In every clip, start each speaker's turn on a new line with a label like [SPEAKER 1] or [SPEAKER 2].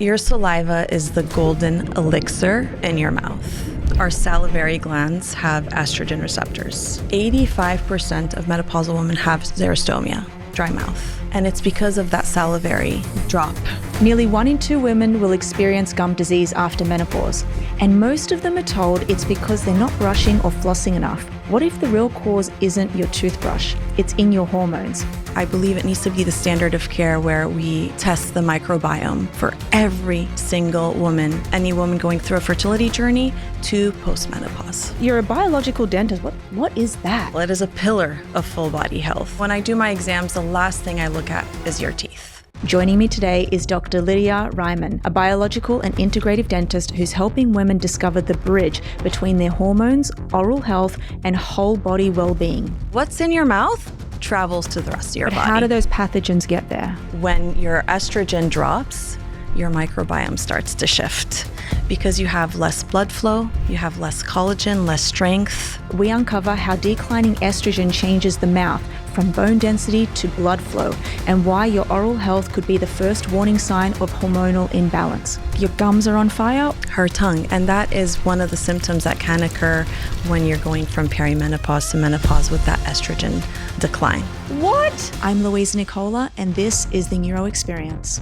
[SPEAKER 1] Your saliva is the golden elixir in your mouth. Our salivary glands have estrogen receptors. 85% of menopausal women have xerostomia, dry mouth, and it's because of that salivary drop.
[SPEAKER 2] Nearly 1 in 2 women will experience gum disease after menopause, and most of them are told it's because they're not brushing or flossing enough. What if the real cause isn't your toothbrush? It's in your hormones.
[SPEAKER 1] I believe it needs to be the standard of care where we test the microbiome for every single woman, any woman going through a fertility journey to postmenopause.
[SPEAKER 2] You're a biological dentist. What is that?
[SPEAKER 1] Well, it is a pillar of full body health. When I do my exams, the last thing I look at is your teeth.
[SPEAKER 2] Joining me today is Dr. Leedia Riman, a biological and integrative dentist who's helping women discover the bridge between their hormones, oral health, and whole body well-being.
[SPEAKER 1] What's in your mouth travels to the rest of your body.
[SPEAKER 2] How do those pathogens get there?
[SPEAKER 1] When your estrogen drops, your microbiome starts to shift because you have less blood flow, you have less collagen, less strength.
[SPEAKER 2] We uncover how declining estrogen changes the mouth from bone density to blood flow, and why your oral health could be the first warning sign of hormonal imbalance. Your gums are on fire?
[SPEAKER 1] Her tongue, and that is one of the symptoms that can occur when you're going from perimenopause to menopause with that estrogen decline.
[SPEAKER 2] What? I'm Louise Nicola, and this is the Neuro Experience.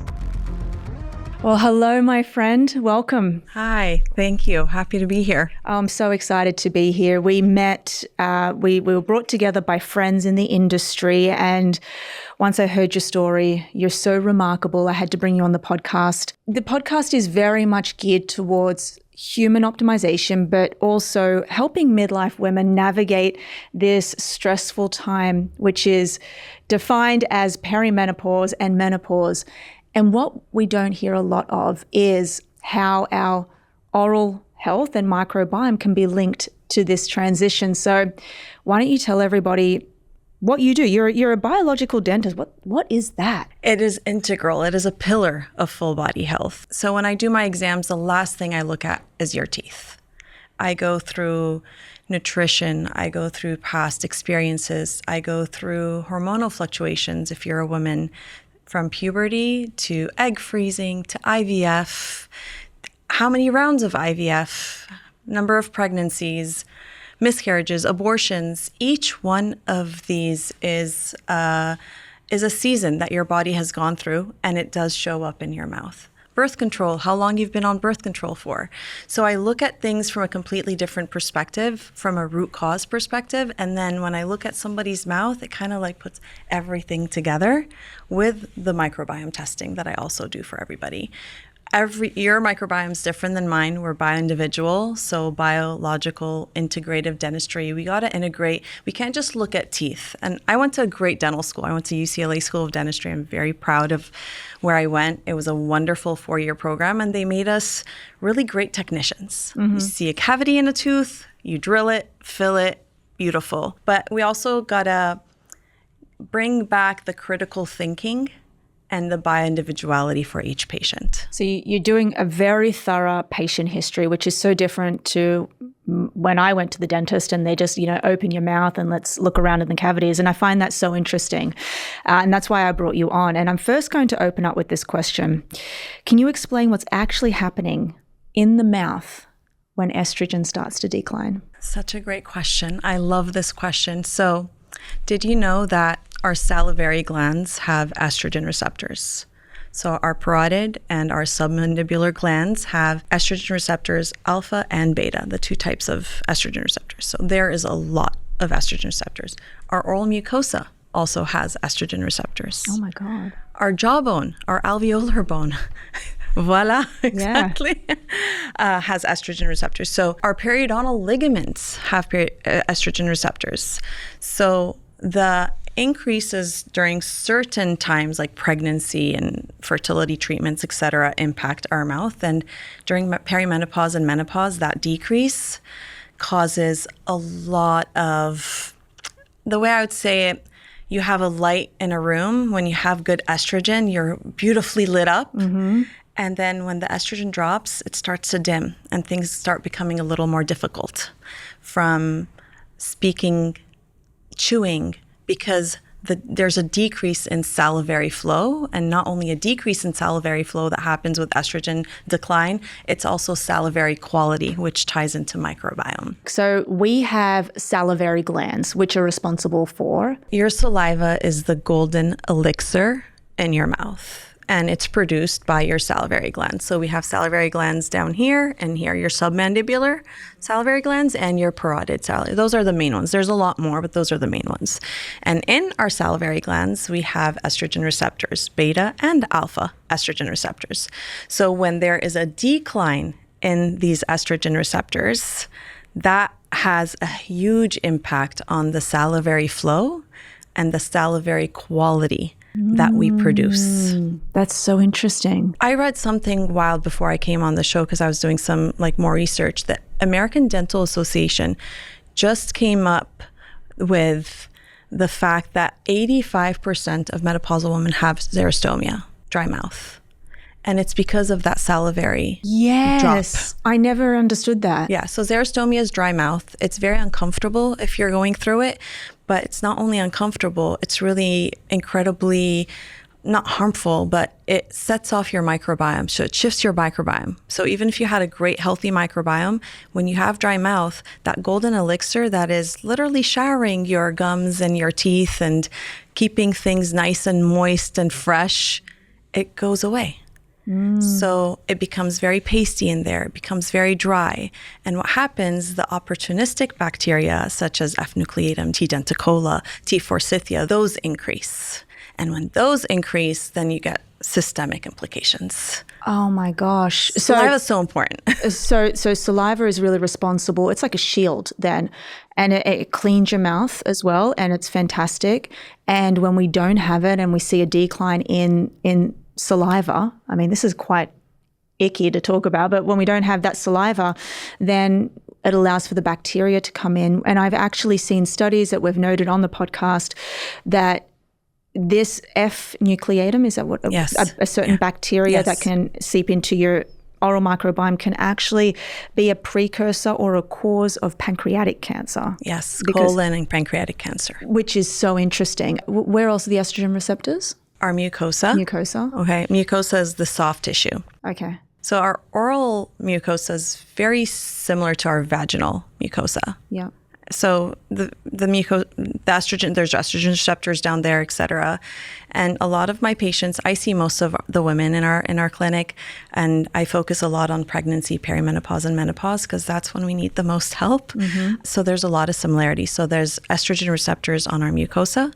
[SPEAKER 2] Well, hello, my friend. Welcome.
[SPEAKER 1] Hi, thank you. Happy to be here.
[SPEAKER 2] I'm so excited to be here. We met, we were brought together by friends in the industry, and once I heard your story, you're so remarkable. I had to bring you on the podcast. The podcast is very much geared towards human optimization, but also helping midlife women navigate this stressful time, which is defined as perimenopause and menopause. And what we don't hear a lot of is how our oral health and microbiome can be linked to this transition. So why don't you tell everybody what you do? You're a biological dentist. What is that?
[SPEAKER 1] It is integral. It is a pillar of full body health. So when I do my exams, the last thing I look at is your teeth. I go through nutrition. I go through past experiences. I go through hormonal fluctuations if you're a woman, from puberty to egg freezing to IVF, how many rounds of IVF, number of pregnancies, miscarriages, abortions. Each one of these is a season that your body has gone through, and it does show up in your mouth. Birth control, how long you've been on birth control for. So I look at things from a completely different perspective, from a root cause perspective. And then when I look at somebody's mouth, it kind of like puts everything together with the microbiome testing that I also do for everybody. Your microbiome is different than mine. We're bio-individual, so biological integrative dentistry. We got to integrate. We can't just look at teeth. And I went to a great dental school. I went to UCLA School of Dentistry. I'm very proud of where I went. It was a wonderful 4-year program, and they made us really great technicians. Mm-hmm. You see a cavity in a tooth, you drill it, fill it, beautiful. But we also got to bring back the critical thinking and the bio-individuality for each patient.
[SPEAKER 2] So you're doing a very thorough patient history, which is so different to when I went to the dentist and they just, open your mouth and let's look around in the cavities. And I find that so interesting. And that's why I brought you on. And I'm first going to open up with this question. Can you explain what's actually happening in the mouth when estrogen starts to decline?
[SPEAKER 1] Such a great question. I love this question. So did you know that our salivary glands have estrogen receptors? So our parotid and our submandibular glands have estrogen receptors, alpha and beta, the 2 types of estrogen receptors. So there is a lot of estrogen receptors. Our oral mucosa also has estrogen receptors.
[SPEAKER 2] Oh my God.
[SPEAKER 1] Our jawbone, our alveolar bone, voila, exactly, has estrogen receptors. So our periodontal ligaments have estrogen receptors. So the increases during certain times like pregnancy and fertility treatments, etc., impact our mouth. And during perimenopause and menopause, that decrease causes a lot of, the way I would say it, you have a light in a room. When you have good estrogen, you're beautifully lit up. Mm-hmm. And then when the estrogen drops, it starts to dim and things start becoming a little more difficult, from speaking, chewing, because there's a decrease in salivary flow, and not only a decrease in salivary flow that happens with estrogen decline, it's also salivary quality, which ties into microbiome.
[SPEAKER 2] So we have salivary glands, which are responsible for?
[SPEAKER 1] Your saliva is the golden elixir in your mouth, and it's produced by your salivary glands. So we have salivary glands down here and here, your submandibular salivary glands and your parotid salivary. Those are the main ones. There's a lot more, but those are the main ones. And in our salivary glands, we have estrogen receptors, beta and alpha estrogen receptors. So when there is a decline in these estrogen receptors, that has a huge impact on the salivary flow and the salivary quality that we produce.
[SPEAKER 2] That's so interesting.
[SPEAKER 1] I read something wild before I came on the show because I was doing some more research. The American Dental Association just came up with the fact that 85% of menopausal women have xerostomia, dry mouth. And it's because of that salivary drop.
[SPEAKER 2] I never understood that.
[SPEAKER 1] Yeah, so xerostomia is dry mouth. It's very uncomfortable if you're going through it, but it's not only uncomfortable, it's really incredibly not harmful, but it sets off your microbiome. So it shifts your microbiome. So even if you had a great healthy microbiome, when you have dry mouth, that golden elixir that is literally showering your gums and your teeth and keeping things nice and moist and fresh, it goes away. So it becomes very pasty in there. It becomes very dry. And what happens, the opportunistic bacteria, such as F. nucleatum, T. denticola, T. forsythia, those increase. And when those increase, then you get systemic implications.
[SPEAKER 2] Oh my gosh.
[SPEAKER 1] Saliva is so important.
[SPEAKER 2] So saliva is really responsible. It's like a shield then. And it cleans your mouth as well. And it's fantastic. And when we don't have it and we see a decline in saliva, I mean, this is quite icky to talk about, but when we don't have that saliva, then it allows for the bacteria to come in. And I've actually seen studies that we've noted on the podcast that this F. nucleatum, is that what?
[SPEAKER 1] Yes.
[SPEAKER 2] A certain bacteria that can seep into your oral microbiome can actually be a precursor or a cause of pancreatic cancer.
[SPEAKER 1] Yes, colon and pancreatic cancer.
[SPEAKER 2] Which is so interesting. Where else are the estrogen receptors?
[SPEAKER 1] Our mucosa.
[SPEAKER 2] Mucosa.
[SPEAKER 1] Okay. Mucosa is the soft tissue.
[SPEAKER 2] Okay.
[SPEAKER 1] So our oral mucosa is very similar to our vaginal mucosa.
[SPEAKER 2] Yeah.
[SPEAKER 1] So the estrogen, there's estrogen receptors down there, et cetera. And a lot of my patients, I see most of the women in our clinic, and I focus a lot on pregnancy, perimenopause, and menopause because that's when we need the most help. So there's a lot of similarities. So there's estrogen receptors on our mucosa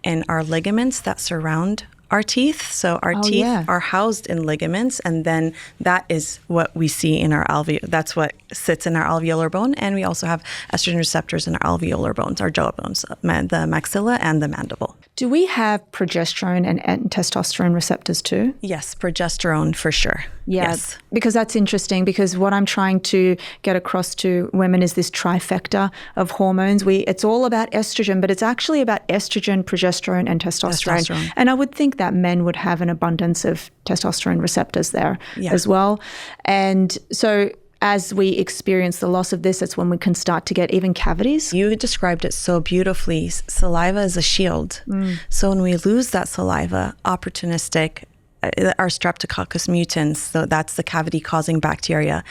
[SPEAKER 1] and our ligaments that surround our teeth. So our teeth are housed in ligaments, and then that is what we see in our that's what sits in our alveolar bone. And we also have estrogen receptors in our alveolar bones, our jawbones, the maxilla and the mandible.
[SPEAKER 2] Do we have progesterone and testosterone receptors too?
[SPEAKER 1] Yes, progesterone for sure.
[SPEAKER 2] Yeah,
[SPEAKER 1] yes.
[SPEAKER 2] Because that's interesting, because what I'm trying to get across to women is this trifecta of hormones. It's all about estrogen, but it's actually about estrogen, progesterone, and testosterone. And I would think that men would have an abundance of testosterone receptors there as well. And so as we experience the loss of this, that's when we can start to get even cavities.
[SPEAKER 1] You described it so beautifully. Saliva is a shield. So when we lose that saliva, opportunistic, our Streptococcus mutans, so that's the cavity-causing bacteria,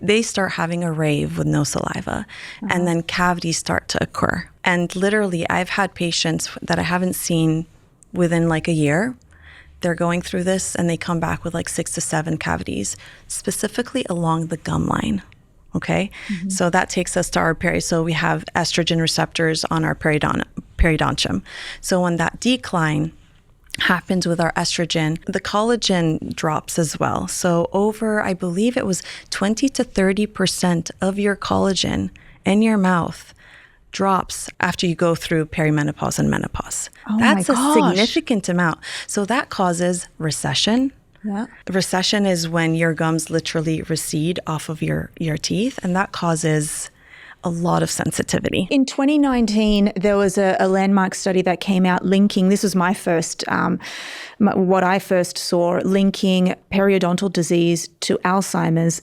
[SPEAKER 1] they start having a rave with no saliva. And then cavities start to occur. And literally, I've had patients that I haven't seen within like a year. They're going through this and they come back with like 6 to 7 cavities, specifically along the gum line. Okay. So that takes us to our so we have estrogen receptors on our periodontium. So when that decline happens with our estrogen, the collagen drops as well. So over, I believe it was 20 to 30% of your collagen in your mouth drops after you go through perimenopause and menopause. That's a significant amount. So that causes recession.
[SPEAKER 2] Yeah.
[SPEAKER 1] Recession is when your gums literally recede off of your teeth, and that causes a lot of sensitivity.
[SPEAKER 2] In 2019, there was a landmark study that came out linking, this was my first, what I first saw, linking periodontal disease to Alzheimer's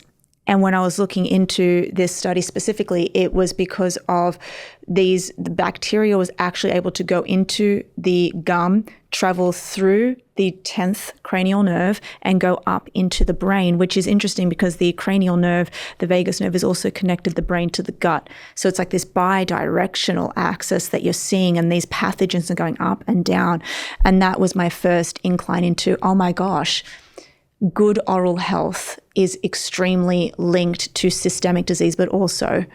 [SPEAKER 2] And when I was looking into this study specifically, it was because of the bacteria was actually able to go into the gum, travel through the 10th cranial nerve and go up into the brain, which is interesting because the cranial nerve, the vagus nerve, is also connected the brain to the gut. So it's like this bi-directional axis that you're seeing, and these pathogens are going up and down. And that was my first incline into, oh my gosh, good oral health is extremely linked to systemic disease, but also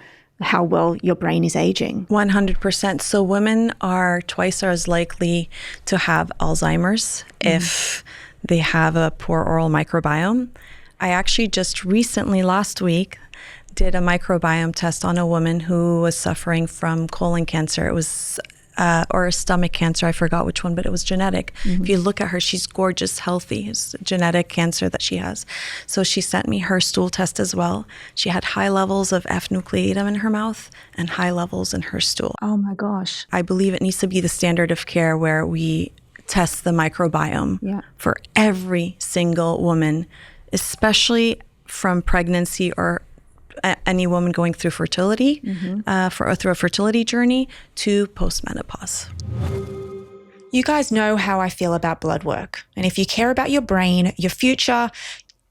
[SPEAKER 2] how well your brain is aging.
[SPEAKER 1] 100%. So women are twice as likely to have Alzheimer's if they have a poor oral microbiome. I actually just recently, last week, did a microbiome test on a woman who was suffering from colon cancer. It was or a stomach cancer. I forgot which one, but it was genetic. If you look at her, she's gorgeous, healthy. It's genetic cancer that she has. So she sent me her stool test as well. She had high levels of F-nucleatum in her mouth and high levels in her stool.
[SPEAKER 2] Oh my gosh.
[SPEAKER 1] I believe it needs to be the standard of care where we test the microbiome for every single woman, especially from pregnancy or any woman going through fertility, through a fertility journey to postmenopause.
[SPEAKER 2] You guys know how I feel about blood work. And if you care about your brain, your future,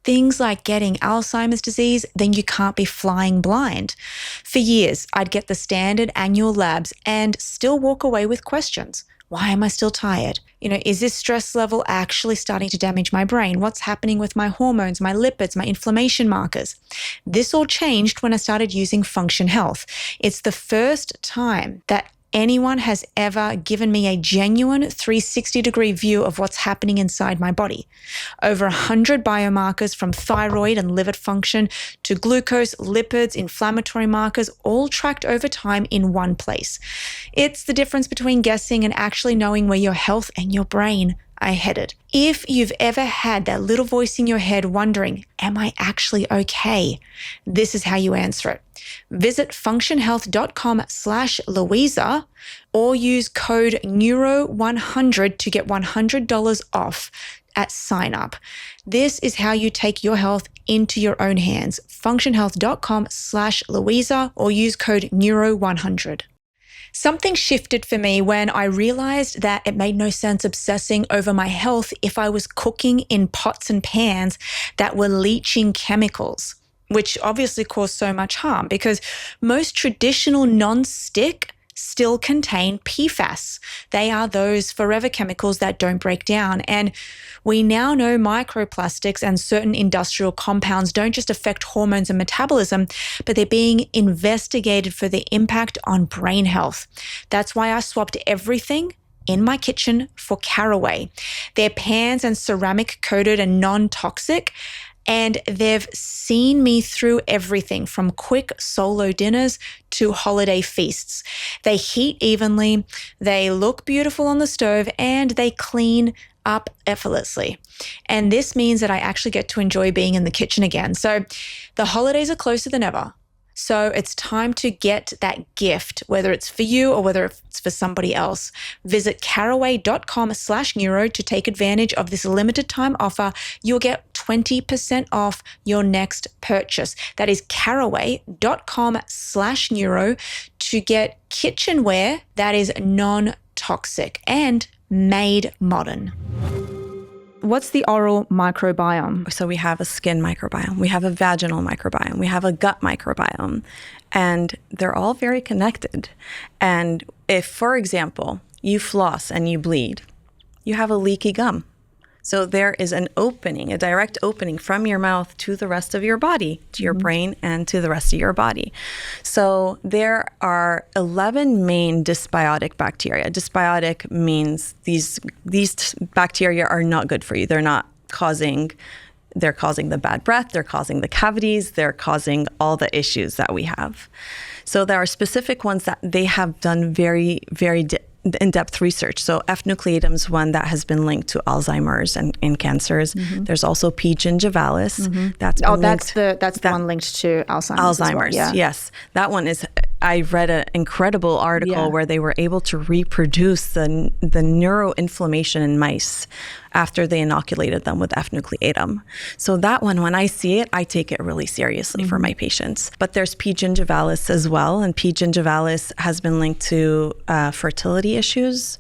[SPEAKER 2] things like getting Alzheimer's disease, then you can't be flying blind. For years, I'd get the standard annual labs and still walk away with questions. Why am I still tired? Is this stress level actually starting to damage my brain? What's happening with my hormones, my lipids, my inflammation markers? This all changed when I started using Function Health. It's the first time that anyone has ever given me a genuine 360-degree view of what's happening inside my body. Over 100 biomarkers from thyroid and liver function to glucose, lipids, inflammatory markers, all tracked over time in one place. It's the difference between guessing and actually knowing where your health and your brain are headed. If you've ever had that little voice in your head wondering, am I actually okay? This is how you answer it. Visit functionhealth.com/Louisa or use code NEURO100 to get $100 off at sign up. This is how you take your health into your own hands. functionhealth.com/Louisa or use code NEURO100. Something shifted for me when I realized that it made no sense obsessing over my health if I was cooking in pots and pans that were leaching chemicals, which obviously cause so much harm because most traditional non-stick still contain PFAS. They are those forever chemicals that don't break down. And we now know microplastics and certain industrial compounds don't just affect hormones and metabolism, but they're being investigated for their impact on brain health. That's why I swapped everything in my kitchen for Caraway. They're pans and ceramic coated and non-toxic, and they've seen me through everything from quick solo dinners to holiday feasts. They heat evenly, they look beautiful on the stove, and they clean up effortlessly. And this means that I actually get to enjoy being in the kitchen again. So the holidays are closer than ever. So it's time to get that gift, whether it's for you or whether it's for somebody else. Visit caraway.com/neuro to take advantage of this limited time offer. You'll get 20% off your next purchase. That is caraway.com/neuro to get kitchenware that is non-toxic and made modern. What's the oral microbiome?
[SPEAKER 1] So we have a skin microbiome, we have a vaginal microbiome, we have a gut microbiome, and they're all very connected. And if, for example, you floss and you bleed, you have a leaky gum. So there is an opening, a direct opening from your mouth to the rest of your body, to your brain and to the rest of your body. So there are 11 main dysbiotic bacteria. Dysbiotic means these bacteria are not good for you. They're causing the bad breath, they're causing the cavities, they're causing all the issues that we have. So there are specific ones that they have done very, very in-depth research. So F-nucleatum is one that has been linked to Alzheimer's and in cancers. There's also P. gingivalis. That's the one linked to Alzheimer's.
[SPEAKER 2] Well, yeah.
[SPEAKER 1] Yes, that one is I read an incredible article where they were able to reproduce the neuroinflammation in mice after they inoculated them with F-nucleatum. So that one, when I see it, I take it really seriously for my patients. But there's P. gingivalis as well, and P. gingivalis has been linked to fertility issues,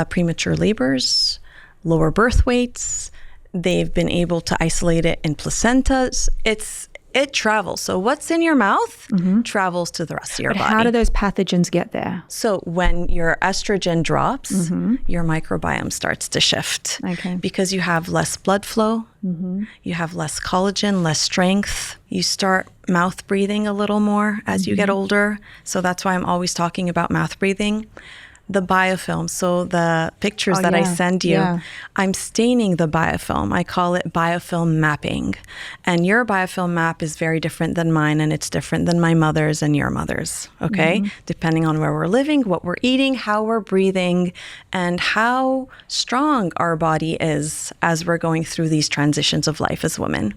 [SPEAKER 1] premature labors, lower birth weights. They've been able to isolate it in placentas. It travels. So what's in your mouth travels to the rest of your body.
[SPEAKER 2] How do those pathogens get there?
[SPEAKER 1] So when your estrogen drops, your microbiome starts to shift because you have less blood flow, you have less collagen, less strength. You start mouth breathing a little more as you get older. So that's why I'm always talking about mouth breathing. The biofilm, so the pictures I send you, I'm staining the biofilm. I call it biofilm mapping. And your biofilm map is very different than mine, and it's different than my mother's and your mother's, okay? Depending on where we're living, what we're eating, how we're breathing, and how strong our body is as we're going through these transitions of life as women.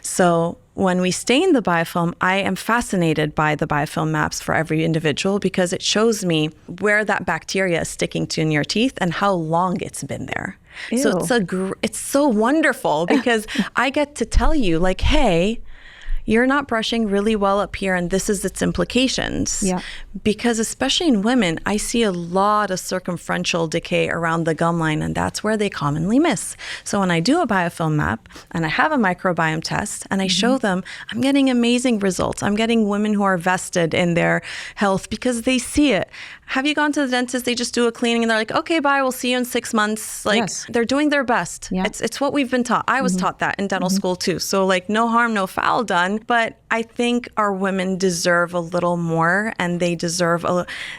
[SPEAKER 1] So when we stain the biofilm, I am fascinated by the biofilm maps for every individual because it shows me where that bacteria is sticking to in your teeth and how long it's been there. Ew. So it's so wonderful because I get to tell you, like, hey, you're not brushing really well up here, and this is its implications. Yeah. Because especially in women, I see a lot of circumferential decay around the gum line, and that's where they commonly miss. So when I do a biofilm map and I have a microbiome test and I show them, I'm getting amazing results. I'm getting women who are vested in their health because they see it. Have you gone to the dentist? They just do a cleaning and they're like, okay, bye, we'll see you in 6 months. Like, they're doing their best. Yeah. It's what we've been taught. I was taught that in dental school too. So like, no harm, no foul done. But I think our women deserve a little more, and they deserve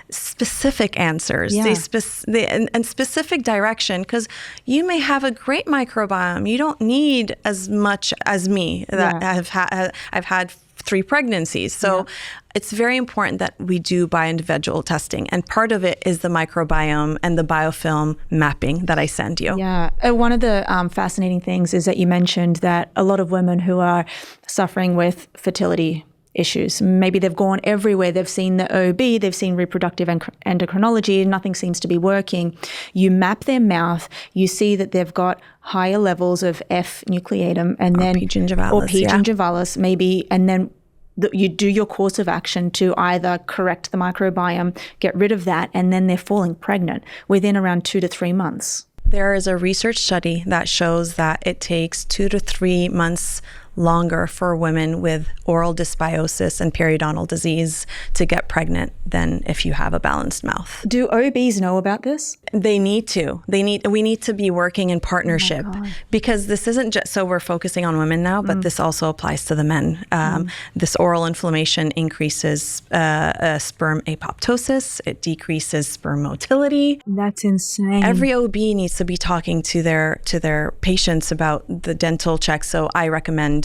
[SPEAKER 1] specific answers and specific direction, because you may have a great microbiome. You don't need as much as me that I've had 3 pregnancies. So it's very important that we do bi-individual testing. And part of it is the microbiome and the biofilm mapping that I send you. Yeah.
[SPEAKER 2] One of the fascinating things is that you mentioned that a lot of women who are suffering with fertility issues, maybe they've gone everywhere. They've seen the OB, they've seen reproductive endocrinology, nothing seems to be working. You map their mouth, you see that they've got higher levels of F-nucleatum and then
[SPEAKER 1] P. gingivalis,
[SPEAKER 2] maybe, and then you do your course of action to either correct the microbiome, get rid of that, and then they're falling pregnant within around 2 to 3 months.
[SPEAKER 1] There is a research study that shows that it takes 2 to 3 months longer for women with oral dysbiosis and periodontal disease to get pregnant than if you have a balanced mouth.
[SPEAKER 2] Do OBs know about this?
[SPEAKER 1] They need to. We need to be working in partnership, because this isn't just, so we're focusing on women now, but this also applies to the men. This oral inflammation increases sperm apoptosis. It decreases sperm motility.
[SPEAKER 2] That's insane.
[SPEAKER 1] Every OB needs to be talking to their patients about the dental check. So I recommend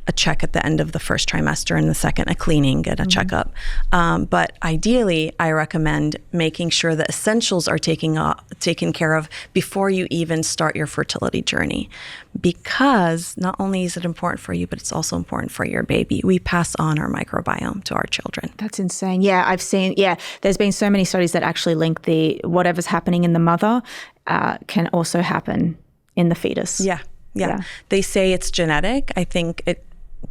[SPEAKER 1] a check at the end of the first trimester, and the second a cleaning and a checkup. But ideally, I recommend making sure the essentials are taken care of before you even start your fertility journey, because not only is it important for you, but it's also important for your baby. We pass on our microbiome to our children.
[SPEAKER 2] That's insane. Yeah, I've seen, there's been so many studies that actually link whatever's happening in the mother can also happen in the fetus.
[SPEAKER 1] Yeah. They say it's genetic. I think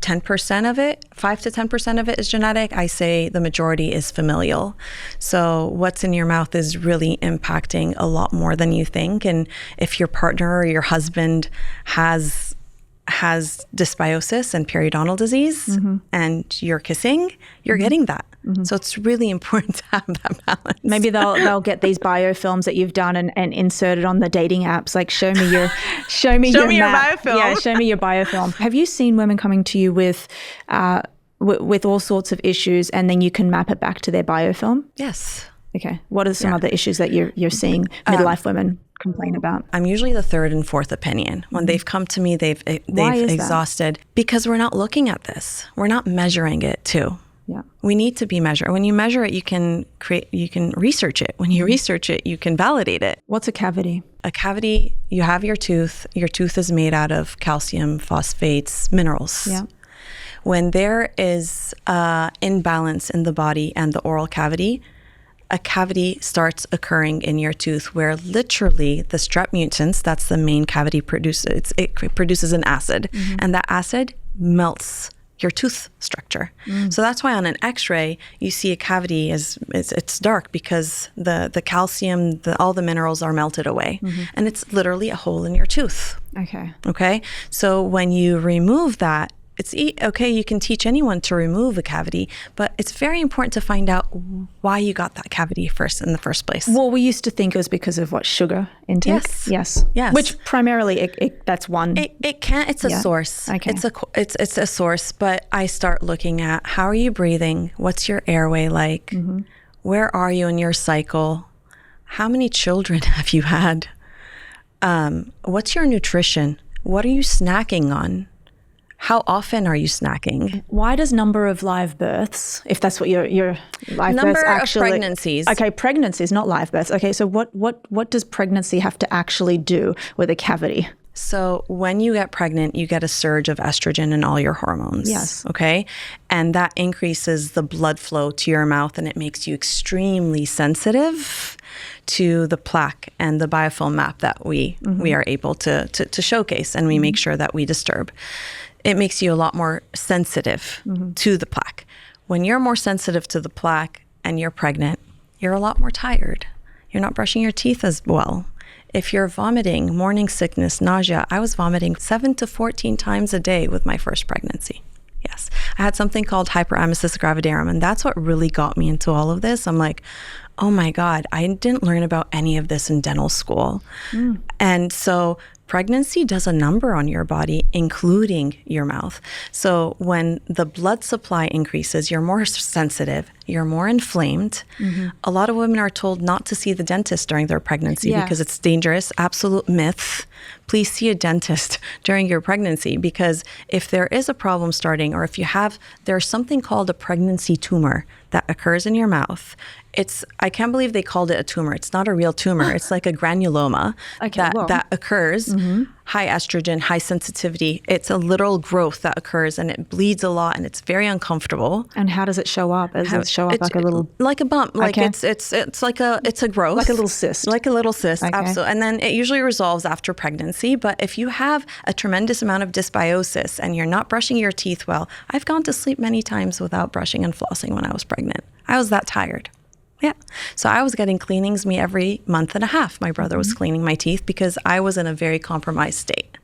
[SPEAKER 1] 10% of it, 5 to 10% of it is genetic. I say the majority is familial. So what's in your mouth is really impacting a lot more than you think. And if your partner or your husband has dysbiosis and periodontal disease and you're kissing, you're getting that. So it's really important to have that balance.
[SPEAKER 2] Maybe they'll get these biofilms that you've done and insert it on the dating apps. Like, show me your
[SPEAKER 1] biofilm.
[SPEAKER 2] Yeah, show me your biofilm. Have you seen women coming to you with all sorts of issues, and then you can map it back to their biofilm?
[SPEAKER 1] Yes.
[SPEAKER 2] Okay. What are some other issues that you're seeing midlife women complain about?
[SPEAKER 1] I'm usually the 3rd and 4th opinion. When they've come to me, they've exhausted. Because we're not looking at this. We're not measuring it too. Yeah. We need to be measured. When you measure it, you can research it. When you research it, you can validate it.
[SPEAKER 2] What's a cavity?
[SPEAKER 1] A cavity, you have your tooth. Your tooth is made out of calcium, phosphates, minerals. Yeah. When there is imbalance in the body and the oral cavity, a cavity starts occurring in your tooth where literally the strep mutans, that's the main cavity producer, it produces an acid, and that acid melts your tooth structure. So that's why on an x-ray, you see a cavity it's dark because the calcium, all the minerals are melted away. And it's literally a hole in your tooth. Okay. So when you remove that, it's okay, you can teach anyone to remove a cavity, but it's very important to find out why you got that cavity in the first place.
[SPEAKER 2] Well, we used to think it was because of sugar intake. Yes. Which primarily that's one.
[SPEAKER 1] It's a source. Okay. It's a source, but I start looking at how are you breathing? What's your airway like? Where are you in your cycle? How many children have you had? What's your nutrition? What are you snacking on? How often are you snacking?
[SPEAKER 2] Why does number of live births, if that's what your live
[SPEAKER 1] number
[SPEAKER 2] births actually...
[SPEAKER 1] of pregnancies.
[SPEAKER 2] Okay, pregnancies, not live births. Okay, so what does pregnancy have to actually do with a cavity?
[SPEAKER 1] So when you get pregnant, you get a surge of estrogen in all your hormones.
[SPEAKER 2] Yes.
[SPEAKER 1] Okay? And that increases the blood flow to your mouth, and it makes you extremely sensitive to the plaque and the biofilm map that we are able to showcase, and we make sure that we disturb. It makes you a lot more sensitive to the plaque. When you're more sensitive to the plaque and you're pregnant, you're a lot more tired. You're not brushing your teeth as well. If you're vomiting, morning sickness, nausea, I was vomiting 7 to 14 times a day with my first pregnancy. Yes. I had something called hyperemesis gravidarum, and that's what really got me into all of this. I'm like, oh my God, I didn't learn about any of this in dental school. And so pregnancy does a number on your body, including your mouth. So when the blood supply increases, you're more sensitive, you're more inflamed. A lot of women are told not to see the dentist during their pregnancy because it's dangerous. Absolute myth. Please see a dentist during your pregnancy, because if there is a problem starting, or if there's something called a pregnancy tumor that occurs in your mouth. I can't believe they called it a tumor. It's not a real tumor. It's like a granuloma that occurs. High estrogen, high sensitivity. It's a literal growth that occurs, and it bleeds a lot, and it's very uncomfortable.
[SPEAKER 2] And how does it show up? Does it show up like a little...
[SPEAKER 1] Like a bump. Like it's a growth.
[SPEAKER 2] Like a little cyst.
[SPEAKER 1] Like a little cyst, absolutely. And then it usually resolves after pregnancy. But if you have a tremendous amount of dysbiosis and you're not brushing your teeth well, I've gone to sleep many times without brushing and flossing when I was pregnant. I was that tired. Yeah. So I was getting cleanings every month and a half. My brother was cleaning my teeth because I was in a very compromised state.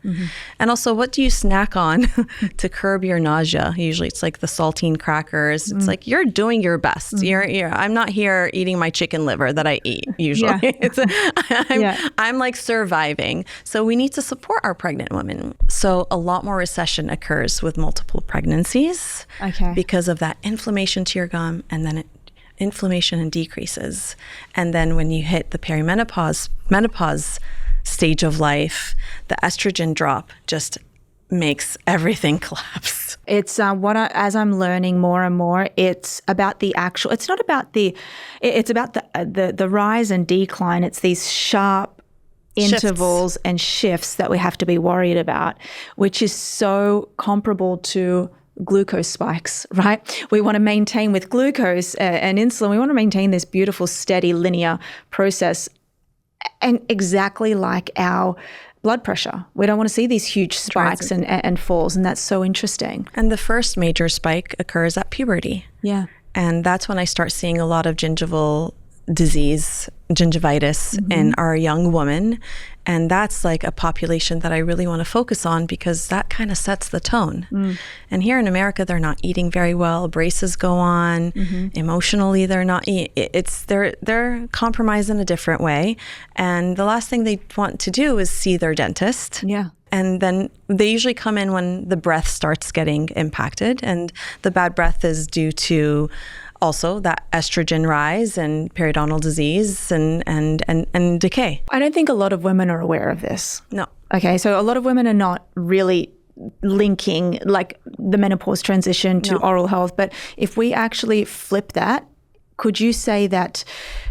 [SPEAKER 1] And also, what do you snack on to curb your nausea? Usually it's like the saltine crackers. It's like, you're doing your best. I'm not here eating my chicken liver that I eat usually. I'm like surviving. So we need to support our pregnant women. So a lot more recession occurs with multiple pregnancies because of that inflammation to your gum, and then inflammation and decreases. And then when you hit the menopause stage of life, the estrogen drop just makes everything collapse.
[SPEAKER 2] It's as I'm learning more and more, it's about the actual, it's not about it's about the rise and decline. It's these sharp intervals and shifts that we have to be worried about, which is so comparable to glucose spikes, right? We want to maintain with glucose and insulin, we want to maintain this beautiful, steady, linear process. And exactly like our blood pressure, we don't want to see these huge spikes and falls. And that's so interesting.
[SPEAKER 1] And the first major spike occurs at puberty. Yeah. And that's when I start seeing a lot of gingival disease, gingivitis in our young woman. And that's like a population that I really want to focus on, because that kind of sets the tone. And here in America, they're not eating very well. Braces go on. Emotionally, they're not. They're compromised in a different way. And the last thing they want to do is see their dentist. Yeah. And then they usually come in when the breath starts getting impacted, and the bad breath is due to also that estrogen rise and periodontal disease and decay.
[SPEAKER 2] I don't think a lot of women are aware of this.
[SPEAKER 1] No.
[SPEAKER 2] Okay, so a lot of women are not really linking like the menopause transition to oral health. But if we actually flip that, could you say that,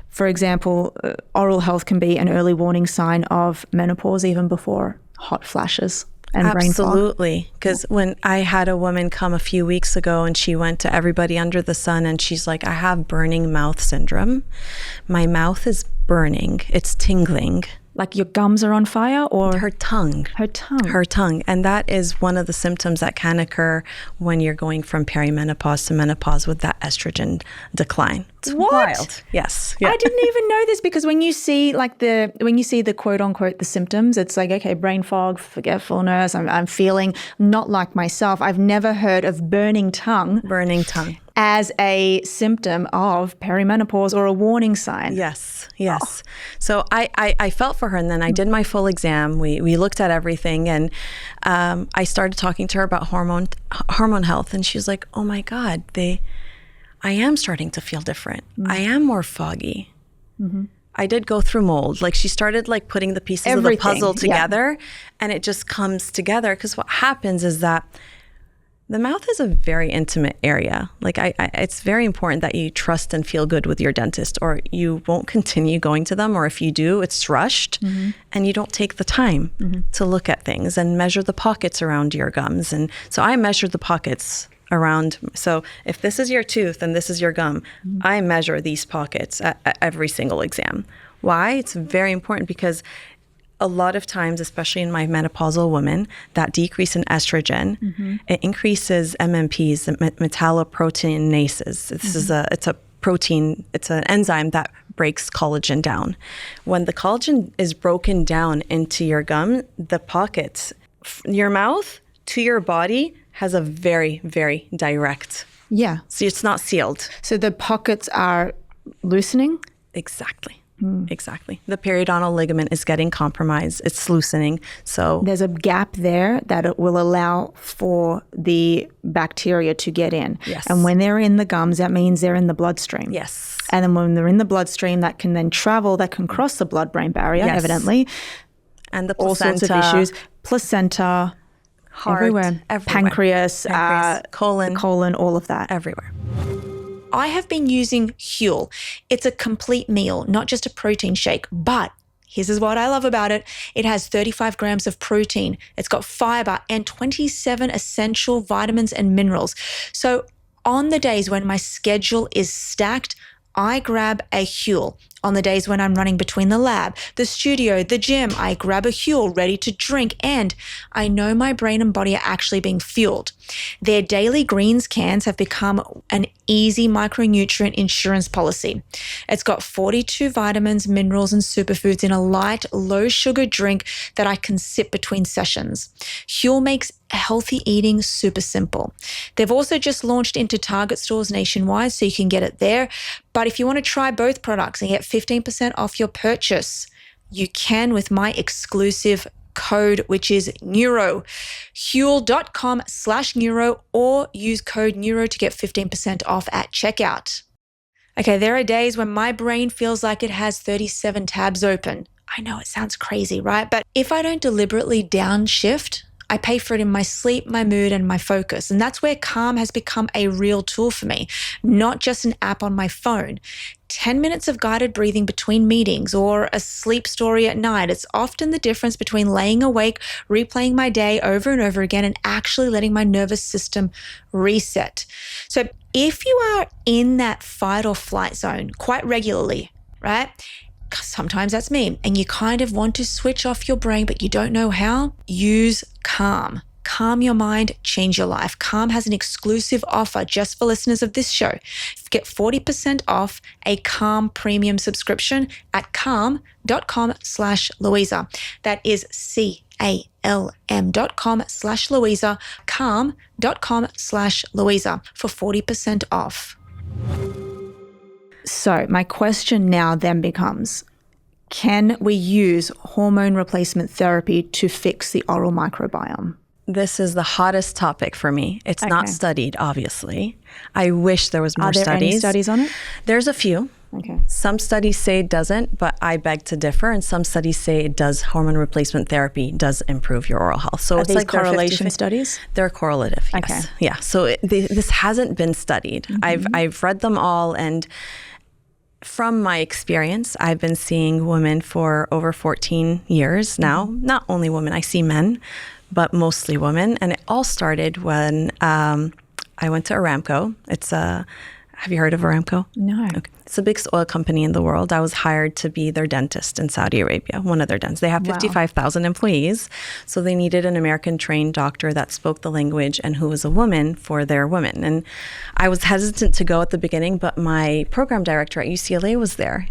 [SPEAKER 2] for example, oral health can be an early warning sign of menopause even before hot flashes? and brain fog?
[SPEAKER 1] Absolutely. Because when I had a woman come a few weeks ago and she went to everybody under the sun and she's like, I have burning mouth syndrome. My mouth is burning. It's tingling.
[SPEAKER 2] Like your gums are on fire, or
[SPEAKER 1] Her tongue.
[SPEAKER 2] her tongue?
[SPEAKER 1] Her tongue. And that is one of the symptoms that can occur when you're going from perimenopause to menopause with that estrogen decline. It's
[SPEAKER 2] What?
[SPEAKER 1] wild. Yes. Yeah.
[SPEAKER 2] I didn't even know this, because when you see the quote unquote the symptoms, it's like, okay, brain fog, forgetfulness, I'm feeling not like myself. I've never heard of burning tongue
[SPEAKER 1] Burning tongue.
[SPEAKER 2] as a symptom of perimenopause or a warning sign.
[SPEAKER 1] Yes, yes. So I felt for her, and then I did my full exam. We looked at everything, and I started talking to her about hormone health, and she was like, oh my God, I am starting to feel different. I am more foggy. I did go through mold. Like, she started like putting the pieces of the puzzle together, and it just comes together. Because what happens is that the mouth is a very intimate area. Like, it's very important that you trust and feel good with your dentist, or you won't continue going to them. Or if you do, it's rushed, and you don't take the time to look at things and measure the pockets around your gums. And so I measured the pockets around. So if this is your tooth and this is your gum, I measure these pockets at every single exam. Why? It's very important because a lot of times, especially in my menopausal women, that decrease in estrogen, it increases MMPs, the metalloproteinases. This is it's a protein, it's an enzyme that breaks collagen down. When the collagen is broken down into your gum, the pockets, your mouth to your body has a very, very direct.
[SPEAKER 2] Yeah.
[SPEAKER 1] So it's not sealed.
[SPEAKER 2] So the pockets are loosening?
[SPEAKER 1] Exactly. Exactly. The periodontal ligament is getting compromised. It's loosening. So
[SPEAKER 2] There's a gap there that it will allow for the bacteria to get in.
[SPEAKER 1] Yes.
[SPEAKER 2] And when they're in the gums, that means they're in the bloodstream.
[SPEAKER 1] yes.
[SPEAKER 2] And then when they're in the bloodstream, that can then travel, that can cross the blood-brain barrier,
[SPEAKER 1] Yes.
[SPEAKER 2] evidently.
[SPEAKER 1] And the
[SPEAKER 2] All
[SPEAKER 1] placenta,
[SPEAKER 2] sorts of issues. Placenta,
[SPEAKER 1] heart,
[SPEAKER 2] everywhere. Pancreas,
[SPEAKER 1] colon,
[SPEAKER 2] all of that.
[SPEAKER 1] everywhere.
[SPEAKER 2] I have been using Huel. It's a complete meal, not just a protein shake, but here's what I love about it. It has 35 grams of protein. It's got fiber and 27 essential vitamins and minerals. So on the days when my schedule is stacked, I grab a Huel. On the days when I'm running between the lab, the studio, the gym, I grab a Huel ready to drink, and I know my brain and body are actually being fueled. Their daily greens cans have become an easy micronutrient insurance policy. It's got 42 vitamins, minerals, and superfoods in a light, low sugar drink that I can sip between sessions. Huel makes healthy eating super simple. They've also just launched into Target stores nationwide, so you can get it there. But if you want to try both products and get 15% off your purchase, you can with my exclusive code, which is Neuro. Huel.com/Neuro, or use code Neuro to get 15% off at checkout. Okay, there are days when my brain feels like it has 37 tabs open. I know it sounds crazy, right? But if I don't deliberately downshift, I pay for it in my sleep, my mood, and my focus. And that's where Calm has become a real tool for me, not just an app on my phone. 10 minutes of guided breathing between meetings or a sleep story at night. It's often the difference between laying awake, replaying my day over and over again, and actually letting my nervous system reset. So if you are in that fight or flight zone quite regularly, right? Sometimes that's me, and you kind of want to switch off your brain, but you don't know how, use Calm. Calm your mind, change your life. Calm has an exclusive offer just for listeners of this show. Get 40% off a Calm premium subscription at calm.com/Louisa. That is CALM.com/Louisa, calm.com/Louisa for 40% off. So my question now then becomes, can we use hormone replacement therapy to fix the oral microbiome?
[SPEAKER 1] This is the hottest topic for me. It's not studied, obviously. I wish there was more studies.
[SPEAKER 2] Are there any studies on it?
[SPEAKER 1] There's a few.
[SPEAKER 2] Okay.
[SPEAKER 1] Some studies say it doesn't, but I beg to differ. And some studies say it does. Hormone replacement therapy does improve your oral health. So
[SPEAKER 2] Are
[SPEAKER 1] it's
[SPEAKER 2] these
[SPEAKER 1] like
[SPEAKER 2] correlation studies?
[SPEAKER 1] They're correlative. Yes.
[SPEAKER 2] Okay.
[SPEAKER 1] Yeah. So this hasn't been studied. I've read them all, and from my experience, I've been seeing women for over 14 years now. Not only women, I see men. but mostly women. And it all started when I went to Aramco. Have you heard of Aramco?
[SPEAKER 2] No.
[SPEAKER 1] Okay. It's the biggest oil company in the world. I was hired to be their dentist in Saudi Arabia, one of their dentists. They have 55,000 employees, so they needed an American-trained doctor that spoke the language and who was a woman for their women. And I was hesitant to go at the beginning, but my program director at UCLA was there.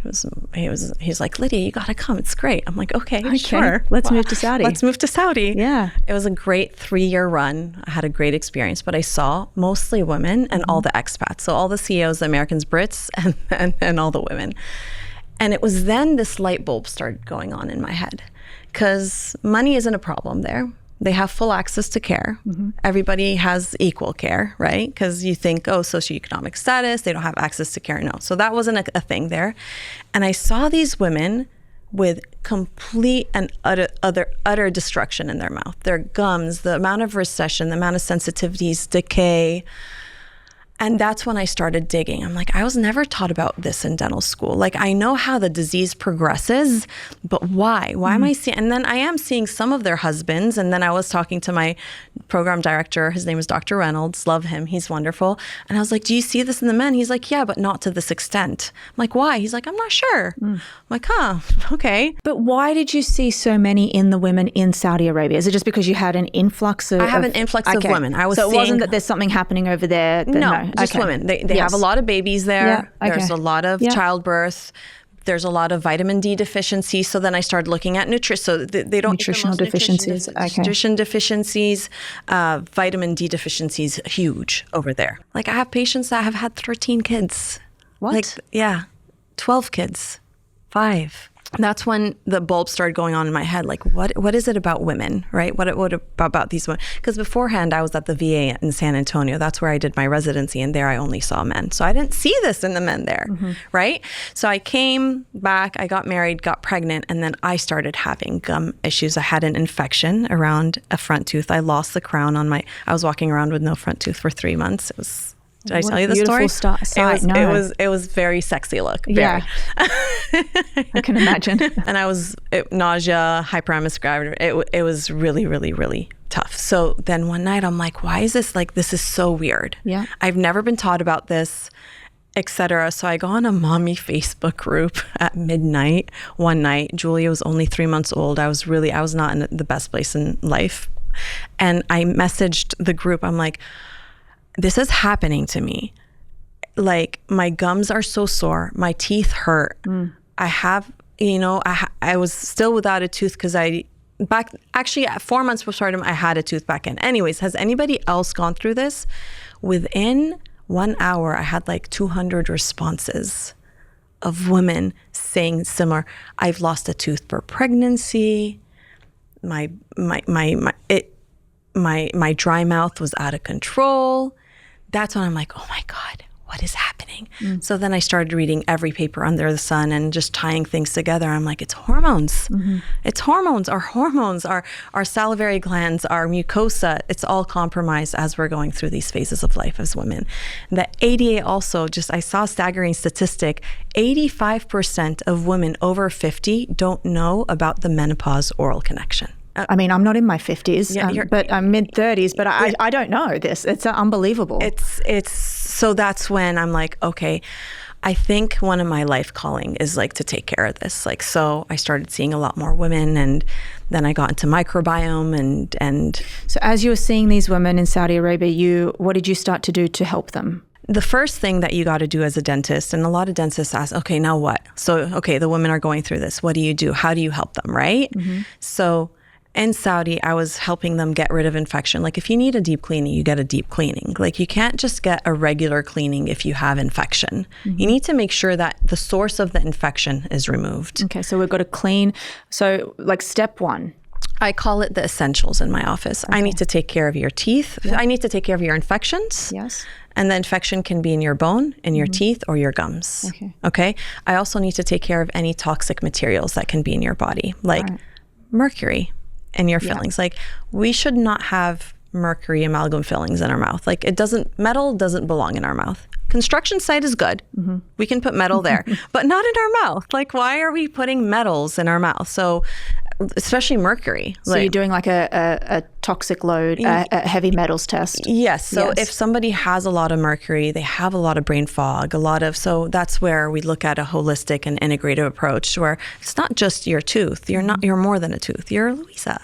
[SPEAKER 1] He's like, Leedia, you got to come. It's great. I'm like, okay, sure.
[SPEAKER 2] Let's move to Saudi.
[SPEAKER 1] Let's move to Saudi.
[SPEAKER 2] Yeah.
[SPEAKER 1] It was a great 3-year run. I had a great experience, but I saw mostly women and all the expats. So all the CEOs, the Americans, Brits, and all the women. And it was then this light bulb started going on in my head, because money isn't a problem there. They have full access to care. Everybody has equal care, right? Because you think, oh, socioeconomic status, they don't have access to care. No. So that wasn't a thing there. And I saw these women with complete and utter destruction in their mouth. Their gums, the amount of recession, the amount of sensitivities, decay. And that's when I started digging. I'm like, I was never taught about this in dental school. Like, I know how the disease progresses, but why? Why am I seeing? And then I am seeing some of their husbands. And then I was talking to my program director. His name is Dr. Reynolds. Love him. He's wonderful. And I was like, do you see this in the men? He's like, yeah, but not to this extent. I'm like, why? He's like, I'm not sure. I'm like, okay.
[SPEAKER 2] But why did you see so many in the women in Saudi Arabia? Is it just because you had an influx of...
[SPEAKER 1] I have an influx of women.
[SPEAKER 2] So it wasn't that there's something happening over there?
[SPEAKER 1] No. Just women. They have a lot of babies there.
[SPEAKER 2] Yeah.
[SPEAKER 1] There's a lot of childbirth. There's a lot of vitamin D deficiency. So then I started looking at nutrition. So they don't
[SPEAKER 2] nutritional deficiencies.
[SPEAKER 1] Nutrition deficiencies, vitamin D deficiencies, huge over there. Like, I have patients that have had 13 kids.
[SPEAKER 2] What?
[SPEAKER 1] Like, 12 kids, 5. That's when the bulb started going on in my head. Like, what is it about women, right? What about these women? Because beforehand, I was at the VA in San Antonio. That's where I did my residency, and there I only saw men. So I didn't see this in the men there, right? So I came back, I got married, got pregnant, and then I started having gum issues. I had an infection around a front tooth. I lost the crown on I was walking around with no front tooth for 3 months. It was... Did I tell you the story? It was very sexy look. Very.
[SPEAKER 2] Yeah. I can imagine.
[SPEAKER 1] And I was nausea, hyperemesis gravidae. It was really, really, really tough. So then one night I'm like, why is this this is so weird. Yeah. I've never been taught about this, etc. So I go on a mommy Facebook group at midnight one night. Julia was only 3 months old. I was not in the best place in life. And I messaged the group. I'm like, this is happening to me. Like, my gums are so sore. My teeth hurt. I have, I was still without a tooth because actually at 4 months postpartum, I had a tooth back in. Anyways, has anybody else gone through this? Within 1 hour, I had like 200 responses of women saying similar. I've lost a tooth per pregnancy. My dry mouth was out of control. That's when I'm like, oh my God, what is happening? So then I started reading every paper under the sun and just tying things together. I'm like, it's hormones. It's hormones. Our salivary glands, our mucosa, it's all compromised as we're going through these phases of life as women. The ADA also, I saw a staggering statistic, 85% of women over 50 don't know about the menopause oral connection.
[SPEAKER 2] I mean, I'm not in my 50s, but I'm mid-30s, but I don't know this. It's unbelievable.
[SPEAKER 1] So that's when I'm like, okay, I think one of my life calling is like to take care of this. Like, so I started seeing a lot more women, and then I got into microbiome and.
[SPEAKER 2] So as you were seeing these women in Saudi Arabia, what did you start to do to help them?
[SPEAKER 1] The first thing that you got to do as a dentist, and a lot of dentists ask, okay, now what? So, okay, the women are going through this. What do you do? How do you help them, right? So in Saudi, I was helping them get rid of infection. Like, if you need a deep cleaning, you get a deep cleaning. Like, you can't just get a regular cleaning if you have infection. You need to make sure that the source of the infection is removed.
[SPEAKER 2] Okay, so we've got to clean. So, like, step 1.
[SPEAKER 1] I call it the essentials in my office. Okay. I need to take care of your teeth. I need to take care of your infections.
[SPEAKER 2] Yes.
[SPEAKER 1] And the infection can be in your bone, in your teeth, or your gums. Okay. I also need to take care of any toxic materials that can be in your body, like mercury in your fillings. Like, we should not have mercury amalgam fillings in our mouth. Like, metal doesn't belong in our mouth. Construction site is good. We can put metal there, but not in our mouth. Like, why are we putting metals in our mouth? So, especially mercury.
[SPEAKER 2] So you're doing like a toxic load, a heavy metals test.
[SPEAKER 1] Yes. So if somebody has a lot of mercury, they have a lot of brain fog, so that's where we look at a holistic and integrative approach where it's not just your tooth. You're more than a tooth. You're Louisa.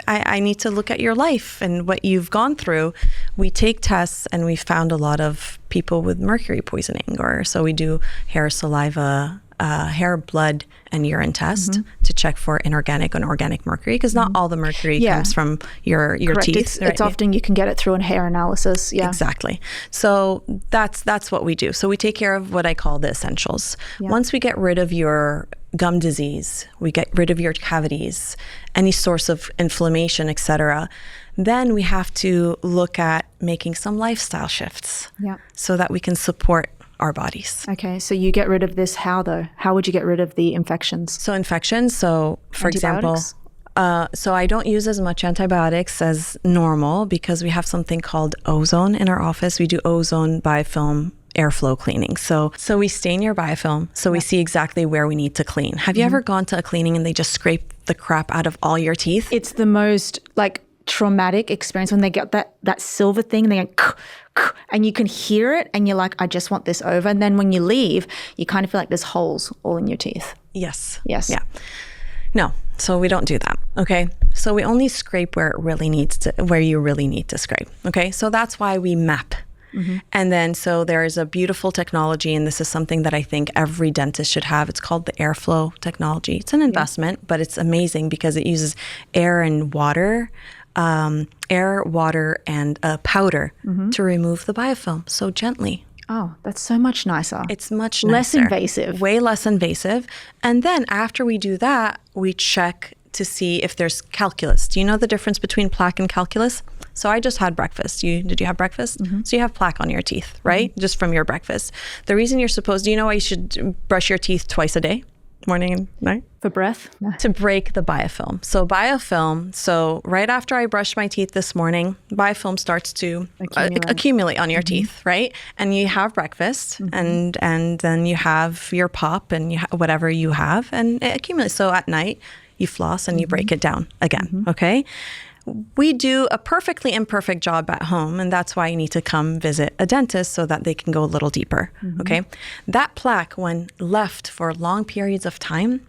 [SPEAKER 1] I need to look at your life and what you've gone through. We take tests and we found a lot of people with mercury poisoning, so we do hair, saliva, hair, blood, and urine test to check for inorganic and organic mercury, because not all the mercury comes from your teeth.
[SPEAKER 2] It's often you can get it through a hair analysis. Yeah,
[SPEAKER 1] exactly. So that's what we do. So we take care of what I call the essentials. Yeah. Once we get rid of your gum disease, we get rid of your cavities, any source of inflammation, etc., then we have to look at making some lifestyle shifts so that we can support our bodies.
[SPEAKER 2] Okay, so you get rid of this. How though? How would you get rid of the infections?
[SPEAKER 1] So infections, for example, so I don't use as much antibiotics as normal because we have something called ozone in our office. We do ozone biofilm airflow cleaning. So we stain your biofilm so we see exactly where we need to clean. Have you ever gone to a cleaning and they just scrape the crap out of all your teeth?
[SPEAKER 2] It's the most traumatic experience when they get that silver thing and they go and you can hear it and you're like, I just want this over. And then when you leave, you kind of feel like there's holes all in your teeth.
[SPEAKER 1] Yes.
[SPEAKER 2] Yeah.
[SPEAKER 1] No, so we don't do that. Okay. So we only scrape where you really need to scrape. Okay. So that's why we map. And then, so there is a beautiful technology, and this is something that I think every dentist should have. It's called the airflow technology. It's an investment, but it's amazing because it uses air, water, and a powder to remove the biofilm so gently.
[SPEAKER 2] Oh, that's so much nicer.
[SPEAKER 1] It's much nicer.
[SPEAKER 2] Less invasive.
[SPEAKER 1] Way less invasive. And then after we do that, we check to see if there's calculus. Do you know the difference between plaque and calculus? So I just had breakfast. Did you have breakfast? So you have plaque on your teeth, right? Just from your breakfast. The reason do you know why you should brush your teeth twice a day? Morning and night?
[SPEAKER 2] For breath?
[SPEAKER 1] To break the biofilm. So right after I brushed my teeth this morning, biofilm starts to accumulate on your teeth, right? And you have breakfast and then you have your pop and whatever you have, and it accumulates. So at night, you floss and you break it down again, okay? We do a perfectly imperfect job at home, and that's why you need to come visit a dentist so that they can go a little deeper, okay? That plaque, when left for long periods of time,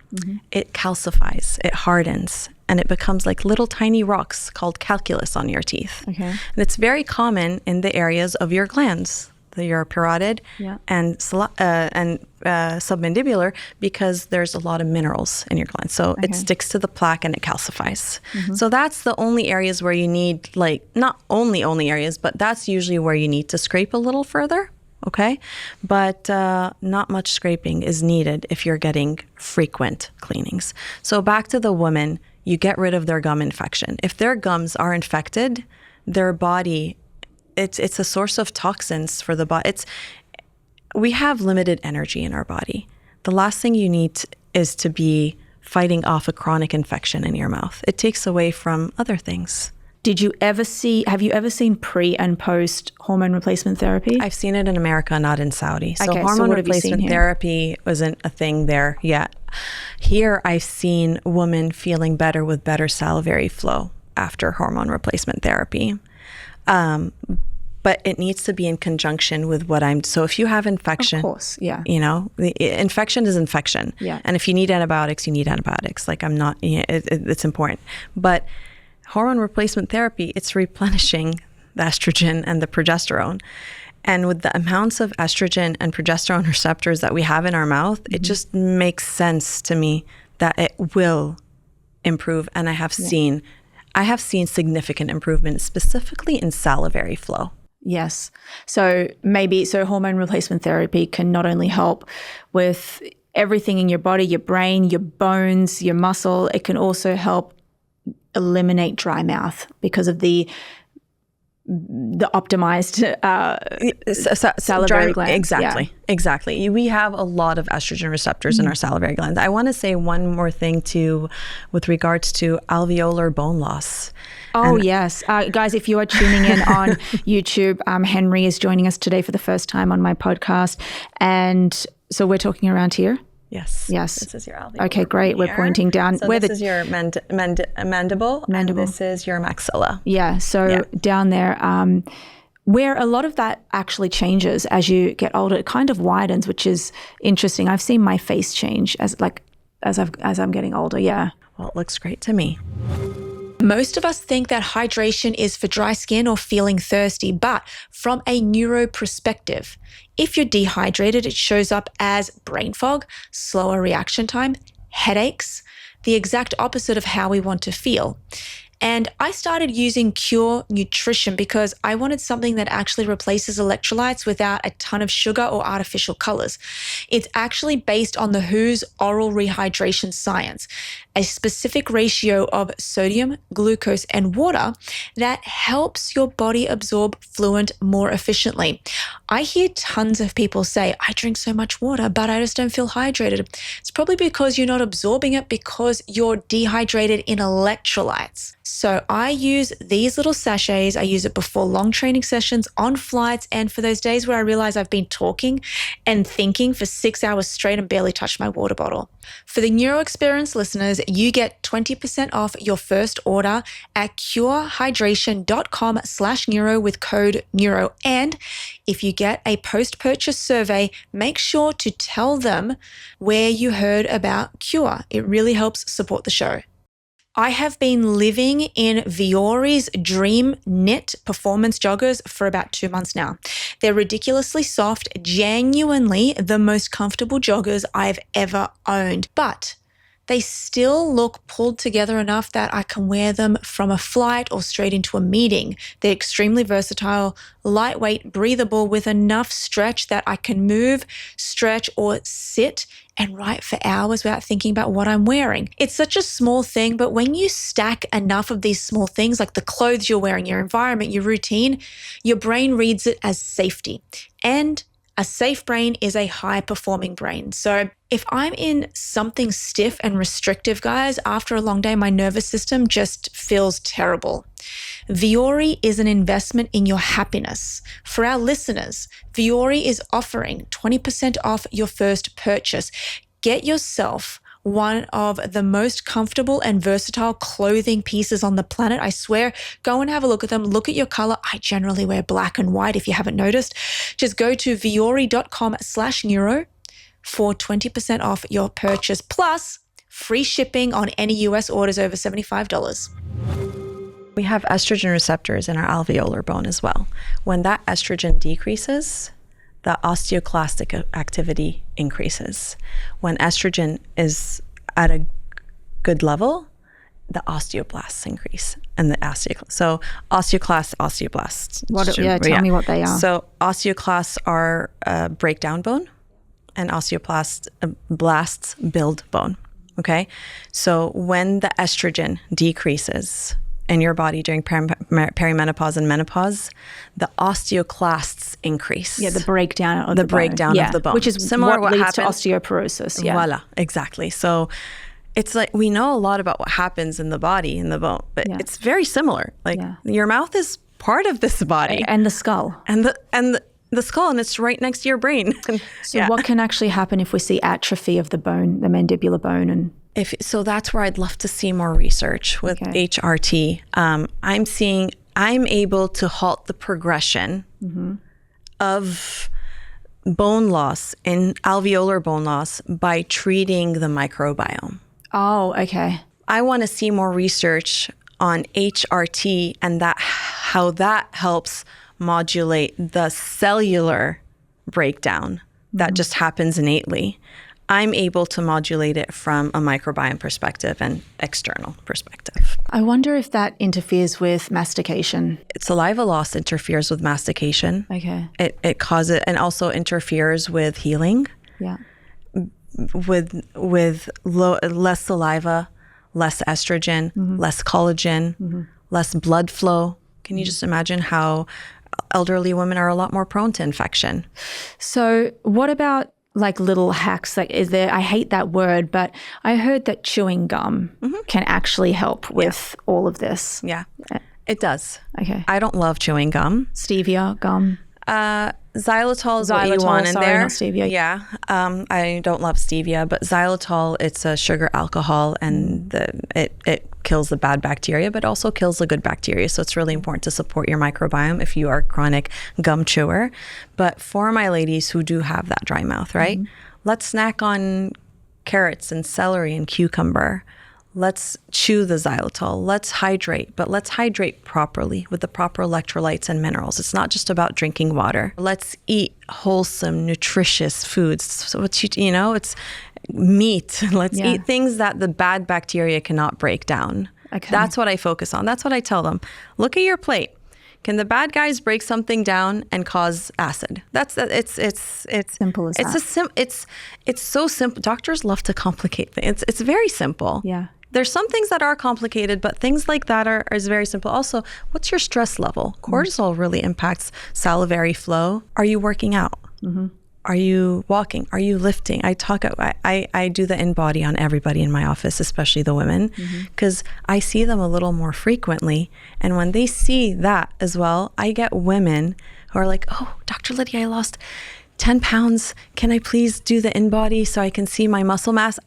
[SPEAKER 1] it calcifies, it hardens, and it becomes like little tiny rocks called calculus on your teeth. Okay. And it's very common in the areas of your glands, your parotid and submandibular, because there's a lot of minerals in your glands. So it sticks to the plaque and it calcifies. So that's the only areas where you need, not only areas, but that's usually where you need to scrape a little further. Okay. But not much scraping is needed if you're getting frequent cleanings. So back to the woman, you get rid of their gum infection. If their gums are infected, their body, it's a source of toxins for the body. We have limited energy in our body. The last thing you need is to be fighting off a chronic infection in your mouth. It takes away from other things.
[SPEAKER 2] Have you ever seen pre and post hormone replacement therapy?
[SPEAKER 1] I've seen it in America, not in Saudi. So hormone replacement therapy wasn't a thing there yet. Here, I've seen women feeling better with better salivary flow after hormone replacement therapy. But it needs to be in conjunction with so if you have infection,
[SPEAKER 2] of course,
[SPEAKER 1] infection is infection. Yeah. And if you need antibiotics, you need antibiotics. It's important. But hormone replacement therapy, it's replenishing the estrogen and the progesterone. And with the amounts of estrogen and progesterone receptors that we have in our mouth, it just makes sense to me that it will improve. And I have seen significant improvement, specifically in salivary flow.
[SPEAKER 2] Yes. So hormone replacement therapy can not only help with everything in your body, your brain, your bones, your muscle, it can also help eliminate dry mouth because of the optimized salivary glands.
[SPEAKER 1] Exactly. We have a lot of estrogen receptors in our salivary glands. I want to say one more thing with regards to alveolar bone loss.
[SPEAKER 2] Oh, yes. Guys, if you are tuning in on YouTube, Henry is joining us today for the first time on my podcast. And so we're talking around here?
[SPEAKER 1] Yes.
[SPEAKER 2] Yes.
[SPEAKER 1] This is your alveolar.
[SPEAKER 2] Okay, great. We're pointing down.
[SPEAKER 1] So this is your mandible, and this is your maxilla.
[SPEAKER 2] Yeah. So down there, where a lot of that actually changes as you get older, it kind of widens, which is interesting. I've seen my face change as I'm getting older. Yeah.
[SPEAKER 1] Well, it looks great to me.
[SPEAKER 2] Most of us think that hydration is for dry skin or feeling thirsty, but from a neuro perspective, if you're dehydrated, it shows up as brain fog, slower reaction time, headaches, the exact opposite of how we want to feel. And I started using Cure Nutrition because I wanted something that actually replaces electrolytes without a ton of sugar or artificial colors. It's actually based on the WHO's oral rehydration science, a specific ratio of sodium, glucose, and water that helps your body absorb fluid more efficiently. I hear tons of people say, I drink so much water, but I just don't feel hydrated. It's probably because you're not absorbing it because you're dehydrated in electrolytes. So I use these little sachets. I use it before long training sessions, on flights, and for those days where I realize I've been talking and thinking for 6 hours straight and barely touched my water bottle. For the Neuro Experience listeners, you get 20% off your first order at curehydration.com/neuro with code NEURO. And if you get a post-purchase survey, make sure to tell them where you heard about Cure. It really helps support the show. I have been living in Viori's Dream Knit performance joggers for about 2 months now. They're ridiculously soft, genuinely the most comfortable joggers I've ever owned, but they still look pulled together enough that I can wear them from a flight or straight into a meeting. They're extremely versatile, lightweight, breathable, with enough stretch that I can move, stretch, or sit and write for hours without thinking about what I'm wearing. It's such a small thing, but when you stack enough of these small things, like the clothes you're wearing, your environment, your routine, your brain reads it as safety. And a safe brain is a high-performing brain. So if I'm in something stiff and restrictive, guys, after a long day, my nervous system just feels terrible. Viori is an investment in your happiness. For our listeners, Viori is offering 20% off your first purchase. Get yourself one of the most comfortable and versatile clothing pieces on the planet. I swear, go and have a look at them. Look at your color. I generally wear black and white if you haven't noticed. Just go to viori.com/neuro for 20% off your purchase, plus free shipping on any US orders over $75.
[SPEAKER 1] We have estrogen receptors in our alveolar bone as well. When that estrogen decreases, the osteoclastic activity increases. When estrogen is at a good level, the osteoblasts increase and the osteoclasts. So osteoblasts.
[SPEAKER 2] Tell me what they are.
[SPEAKER 1] So osteoclasts are a breakdown bone, and blasts build bone. Okay. So when the estrogen decreases in your body during perimenopause and menopause, the osteoclasts increase.
[SPEAKER 2] Yeah, the breakdown of the
[SPEAKER 1] bone.
[SPEAKER 2] Which is similar what leads to osteoporosis. Yeah.
[SPEAKER 1] Voila, exactly. So it's like we know a lot about what happens in the body, in the bone, but it's very similar. Like your mouth is part of this body.
[SPEAKER 2] And the skull.
[SPEAKER 1] And the skull, and it's right next to your brain.
[SPEAKER 2] So what can actually happen if we see atrophy of the bone, the mandibular bone?
[SPEAKER 1] So that's where I'd love to see more research with HRT. I'm able to halt the progression of bone loss and alveolar bone loss by treating the microbiome.
[SPEAKER 2] Oh, okay.
[SPEAKER 1] I want to see more research on HRT and how that helps modulate the cellular breakdown that just happens innately. I'm able to modulate it from a microbiome perspective and external perspective.
[SPEAKER 2] I wonder if that interferes with mastication.
[SPEAKER 1] Saliva loss interferes with mastication.
[SPEAKER 2] Okay.
[SPEAKER 1] It causes, and also interferes with healing.
[SPEAKER 2] Yeah.
[SPEAKER 1] With less saliva, less estrogen, less collagen, less blood flow. Can you just imagine how elderly women are a lot more prone to infection?
[SPEAKER 2] So what about like little hacks? Like, is there? I hate that word, but I heard that chewing gum can actually help with all of this.
[SPEAKER 1] Yeah, it does.
[SPEAKER 2] Okay.
[SPEAKER 1] I don't love chewing gum.
[SPEAKER 2] Stevia gum.
[SPEAKER 1] Xylitol is what you want in
[SPEAKER 2] sorry,
[SPEAKER 1] there.
[SPEAKER 2] not stevia.
[SPEAKER 1] Yeah. I don't love stevia, but xylitol, it's a sugar alcohol, and it kills the bad bacteria, but also kills the good bacteria. So it's really important to support your microbiome if you are a chronic gum chewer. But for my ladies who do have that dry mouth, right? Let's snack on carrots and celery and cucumber. Let's chew the xylitol. Let's hydrate, but let's hydrate properly with the proper electrolytes and minerals. It's not just about drinking water. Let's eat wholesome, nutritious foods. So it's, it's meat. Let's eat things that the bad bacteria cannot break down.
[SPEAKER 2] Okay.
[SPEAKER 1] That's what I focus on. That's what I tell them. Look at your plate. Can the bad guys break something down and cause acid? It's
[SPEAKER 2] simple as that.
[SPEAKER 1] It's so simple. Doctors love to complicate things. It's very simple.
[SPEAKER 2] Yeah.
[SPEAKER 1] There's some things that are complicated, but things like that is very simple. Also, what's your stress level? Cortisol really impacts salivary flow. Are you working out? Are you walking? Are you lifting? I do the in-body on everybody in my office, especially the women, because I see them a little more frequently. And when they see that as well, I get women who are like, oh, Dr. Leedia, I lost 10 pounds. Can I please do the in-body so I can see my muscle mass?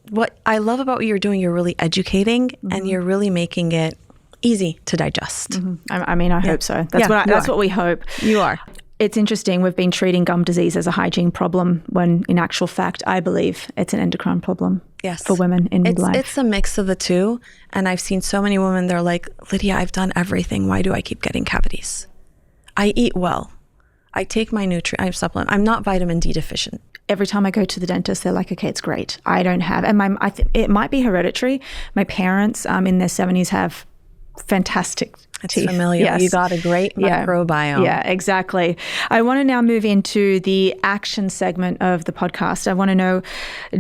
[SPEAKER 1] What I love about what you're doing, you're really educating and you're really making it easy to digest.
[SPEAKER 2] I mean, I hope so. That's what we hope.
[SPEAKER 1] You are.
[SPEAKER 2] It's interesting. We've been treating gum disease as a hygiene problem when in actual fact, I believe it's an endocrine problem for women in midlife.
[SPEAKER 1] It's a mix of the two. And I've seen so many women, they're like, Leedia, I've done everything. Why do I keep getting cavities? I eat well. I take my I supplement. I'm not vitamin D deficient.
[SPEAKER 2] Every time I go to the dentist, they're like, okay, it's great. I don't have, and it might be hereditary. My parents in their 70s have fantastic teeth.
[SPEAKER 1] Familiar.
[SPEAKER 2] Yes.
[SPEAKER 1] You got a great microbiome.
[SPEAKER 2] Yeah, exactly. I want to now move into the action segment of the podcast. I want to know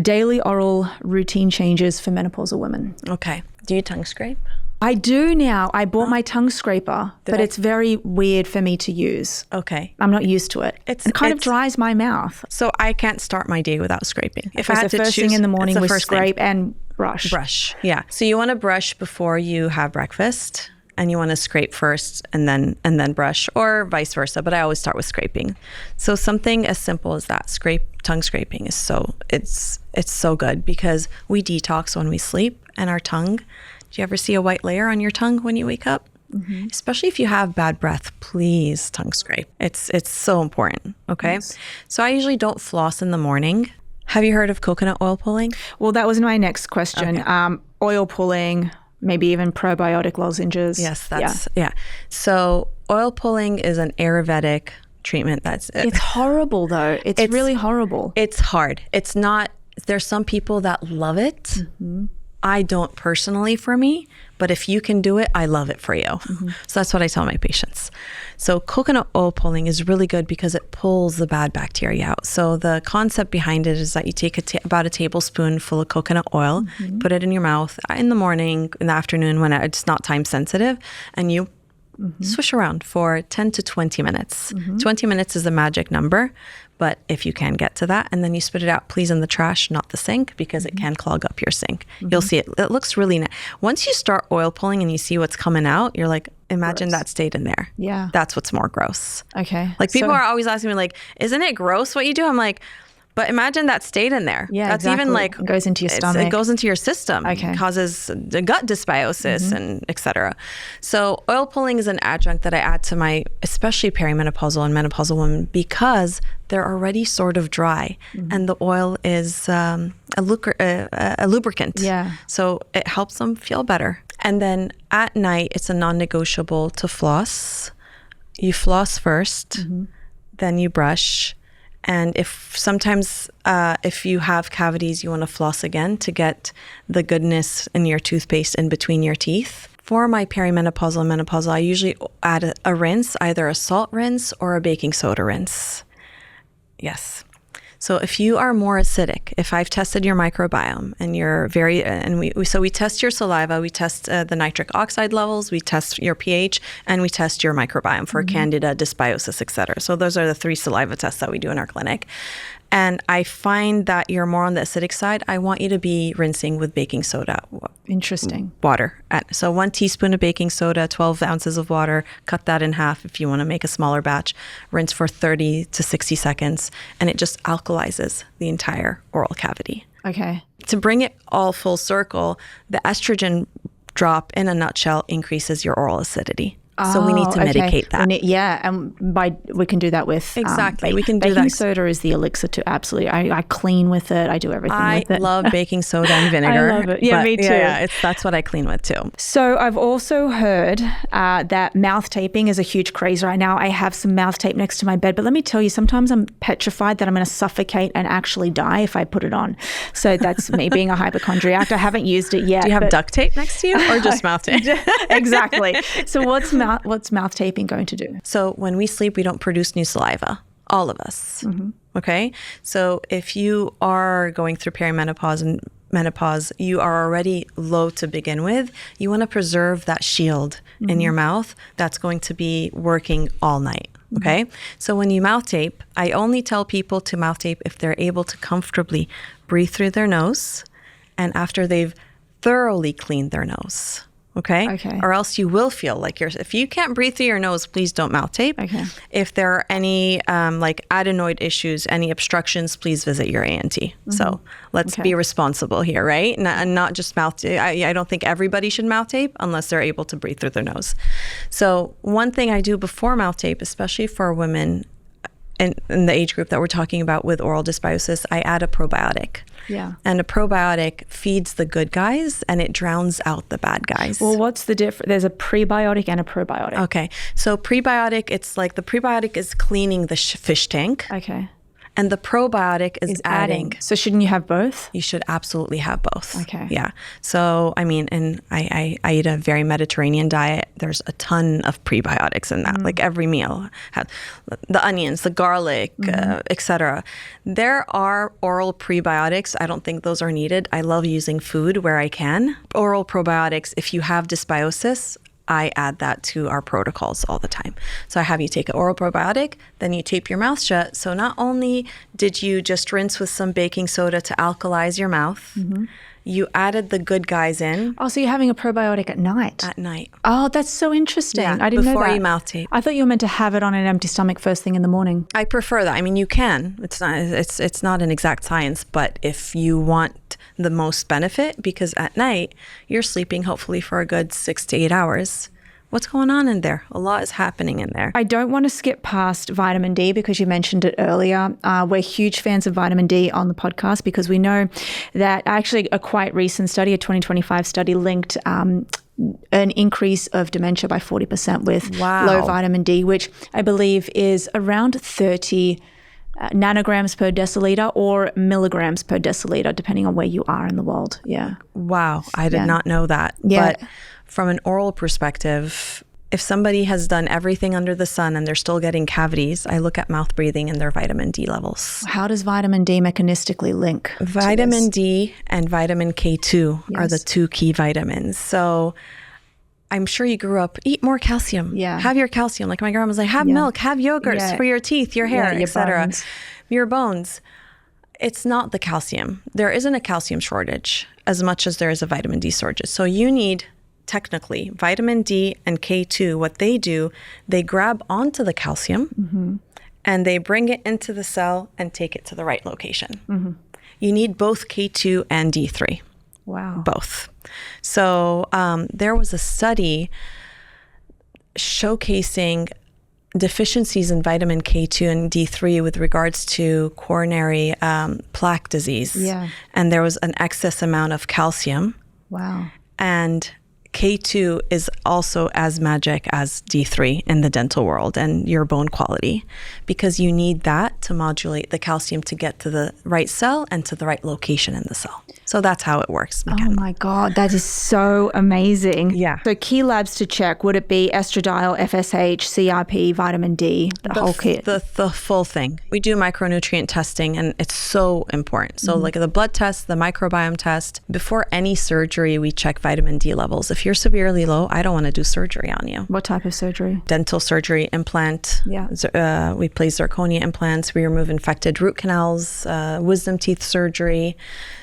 [SPEAKER 2] daily oral routine changes for menopausal women.
[SPEAKER 1] Okay. Do you tongue scrape?
[SPEAKER 2] I do now. I bought my tongue scraper, but it's very weird for me to use.
[SPEAKER 1] Okay.
[SPEAKER 2] I'm not used to it. It kind of dries my mouth.
[SPEAKER 1] So I can't start my day without scraping.
[SPEAKER 2] If I had to choose, the first thing in the morning was scrape and brush.
[SPEAKER 1] Brush, yeah. So you want to brush before you have breakfast, and you want to scrape first and then brush, or vice versa. But I always start with scraping. So something as simple as that, tongue scraping is it's so good because we detox when we sleep, and our tongue. Do you ever see a white layer on your tongue when you wake up? Especially if you have bad breath, please tongue scrape. It's so important, okay? Yes. So I usually don't floss in the morning. Have you heard of coconut oil pulling?
[SPEAKER 2] Well, that was my next question. Okay. Oil pulling, maybe even probiotic lozenges.
[SPEAKER 1] Yes, yeah. So oil pulling is an Ayurvedic treatment.
[SPEAKER 2] It's horrible though. It's really horrible.
[SPEAKER 1] It's hard. It's not, there's some people that love it. I don't personally for me, but if you can do it, I love it for you. So that's what I tell my patients. So coconut oil pulling is really good because it pulls the bad bacteria out. So the concept behind it is that you take about a tablespoon full of coconut oil, put it in your mouth in the morning, in the afternoon when it's not time sensitive, and you swish around for 10 to 20 minutes. 20 minutes is a magic number, but if you can get to that, and then you spit it out, please in the trash, not the sink, because it can clog up your sink. You'll see it. It looks really nice. Once you start oil pulling and you see what's coming out, you're like, imagine that stayed in there.
[SPEAKER 2] Yeah.
[SPEAKER 1] That's what's more gross.
[SPEAKER 2] Okay.
[SPEAKER 1] Like people are always asking me like, isn't it gross what you do? I'm like, but imagine that stayed in there.
[SPEAKER 2] Yeah,
[SPEAKER 1] that's
[SPEAKER 2] exactly.
[SPEAKER 1] even like
[SPEAKER 2] it goes into your stomach.
[SPEAKER 1] It goes into your system.
[SPEAKER 2] Okay.
[SPEAKER 1] Causes the gut dysbiosis and etc. So oil pulling is an adjunct that I add to my, especially perimenopausal and menopausal women, because they're already sort of dry, and the oil is a lubricant.
[SPEAKER 2] Yeah.
[SPEAKER 1] So it helps them feel better. And then at night, it's a non-negotiable to floss. You floss first, then you brush. And if you have cavities, you want to floss again to get the goodness in your toothpaste in between your teeth. For my perimenopausal and menopausal, I usually add a rinse, either a salt rinse or a baking soda rinse. Yes. So if you are more acidic, if I've tested your microbiome and you're we test your saliva, we test the nitric oxide levels, we test your pH, and we test your microbiome for candida, dysbiosis, etc. So those are the 3 saliva tests that we do in our clinic. and I find that you're more on the acidic side, I want you to be rinsing with baking soda.
[SPEAKER 2] Interesting.
[SPEAKER 1] Water. So 1 teaspoon of baking soda, 12 ounces of water, cut that in half if you want to make a smaller batch, rinse for 30 to 60 seconds, and it just alkalizes the entire oral cavity.
[SPEAKER 2] Okay.
[SPEAKER 1] To bring it all full circle, the estrogen drop in a nutshell increases your oral acidity. So we need to mitigate that.
[SPEAKER 2] And we can do that with
[SPEAKER 1] exactly. We can do
[SPEAKER 2] baking
[SPEAKER 1] that.
[SPEAKER 2] soda is the elixir to absolutely. I clean with it. I do everything with it.
[SPEAKER 1] I love baking soda and vinegar.
[SPEAKER 2] I love it. Yeah, me too.
[SPEAKER 1] Yeah, that's what I clean with too.
[SPEAKER 2] So I've also heard that mouth taping is a huge craze right now. I have some mouth tape next to my bed, but let me tell you, sometimes I'm petrified that I'm going to suffocate and actually die if I put it on. So that's me being a hypochondriac. I haven't used it yet.
[SPEAKER 1] Do you have duct tape next to you or just mouth tape?
[SPEAKER 2] Exactly. So what's mouth taping going to do?
[SPEAKER 1] So when we sleep, we don't produce new saliva, all of us. Mm-hmm. Okay. So if you are going through perimenopause and menopause, you are already low to begin with. You want to preserve that shield in your mouth that's going to be working all night. Okay. So when you mouth tape, I only tell people to mouth tape if they're able to comfortably breathe through their nose and after they've thoroughly cleaned their nose. Okay. Or else you will feel like if you can't breathe through your nose, please don't mouth tape.
[SPEAKER 2] Okay.
[SPEAKER 1] If there are any like adenoid issues, any obstructions, please visit your ENT. So let's be responsible here, right? And not just mouth tape. I don't think everybody should mouth tape unless they're able to breathe through their nose. So one thing I do before mouth tape, especially for women in the age group that we're talking about with oral dysbiosis, I add a probiotic.
[SPEAKER 2] Yeah.
[SPEAKER 1] And a probiotic feeds the good guys and it drowns out the bad guys.
[SPEAKER 2] Well, what's the difference? There's a prebiotic and a probiotic.
[SPEAKER 1] Okay. So prebiotic, it's like the prebiotic is cleaning the fish tank.
[SPEAKER 2] Okay.
[SPEAKER 1] And the probiotic is adding.
[SPEAKER 2] So shouldn't you have both?
[SPEAKER 1] You should absolutely have both.
[SPEAKER 2] Okay.
[SPEAKER 1] Yeah. So, I mean, and I eat a very Mediterranean diet. There's a ton of prebiotics in that. Like every meal has the onions, the garlic, etc. There are oral prebiotics. I don't think those are needed. I love using food where I can. Oral probiotics, if you have dysbiosis, I add that to our protocols all the time. So I have you take an oral probiotic, then you tape your mouth shut. So not only did you just rinse with some baking soda to alkalize your mouth, you added the good guys in.
[SPEAKER 2] Oh, so you're having a probiotic at night?
[SPEAKER 1] At night.
[SPEAKER 2] Oh, that's so interesting.
[SPEAKER 1] Yeah,
[SPEAKER 2] I didn't know that.
[SPEAKER 1] before you mouth tape.
[SPEAKER 2] I thought you were meant to have it on an empty stomach first thing in the morning.
[SPEAKER 1] I prefer that. I mean, you can. It's not an exact science, but if you want the most benefit, because at night you're sleeping hopefully for a good 6 to 8 hours. What's going on in there? A lot is happening in there.
[SPEAKER 2] I don't want to skip past vitamin D because you mentioned it earlier. We're huge fans of vitamin D on the podcast because we know that actually a quite recent study, a 2025 study, linked an increase of dementia by 40% with low vitamin D, which I believe is around 30 nanograms per deciliter or milligrams per deciliter, depending on where you are in the world. Yeah.
[SPEAKER 1] Wow. I did not know that.
[SPEAKER 2] Yeah.
[SPEAKER 1] But from an oral perspective, if somebody has done everything under the sun and they're still getting cavities, I look at mouth breathing and their vitamin D levels.
[SPEAKER 2] How does vitamin D mechanistically link?
[SPEAKER 1] Vitamin D and vitamin K2 are the two key vitamins. So I'm sure you grew up, eat more calcium.
[SPEAKER 2] Yeah.
[SPEAKER 1] Have your calcium. Like my grandma was like, have milk, have yogurts for your teeth, your hair, etc. Your bones. It's not the calcium. There isn't a calcium shortage as much as there is a vitamin D shortage. So you need, technically, vitamin D and K2. What they do, they grab onto the calcium and they bring it into the cell and take it to the right location. You need both K2 and D3.
[SPEAKER 2] Wow.
[SPEAKER 1] Both. So there was a study showcasing deficiencies in vitamin K2 and D3 with regards to coronary plaque disease.
[SPEAKER 2] Yeah.
[SPEAKER 1] And there was an excess amount of calcium.
[SPEAKER 2] Wow.
[SPEAKER 1] And K2 is also as magic as D3 in the dental world and your bone quality, because you need that to modulate the calcium to get to the right cell and to the right location in the cell. So that's how it works.
[SPEAKER 2] Oh my God, that is so amazing.
[SPEAKER 1] Yeah.
[SPEAKER 2] So key labs to check, would it be estradiol, FSH, CRP, vitamin D, the whole kit?
[SPEAKER 1] The full thing. We do micronutrient testing and it's so important. So like the blood test, the microbiome test, before any surgery, we check vitamin D levels. If you're severely low, I don't want to do surgery on you.
[SPEAKER 2] What type of surgery?
[SPEAKER 1] Dental surgery, implant.
[SPEAKER 2] Yeah.
[SPEAKER 1] We place zirconia implants. We remove infected root canals, wisdom teeth surgery.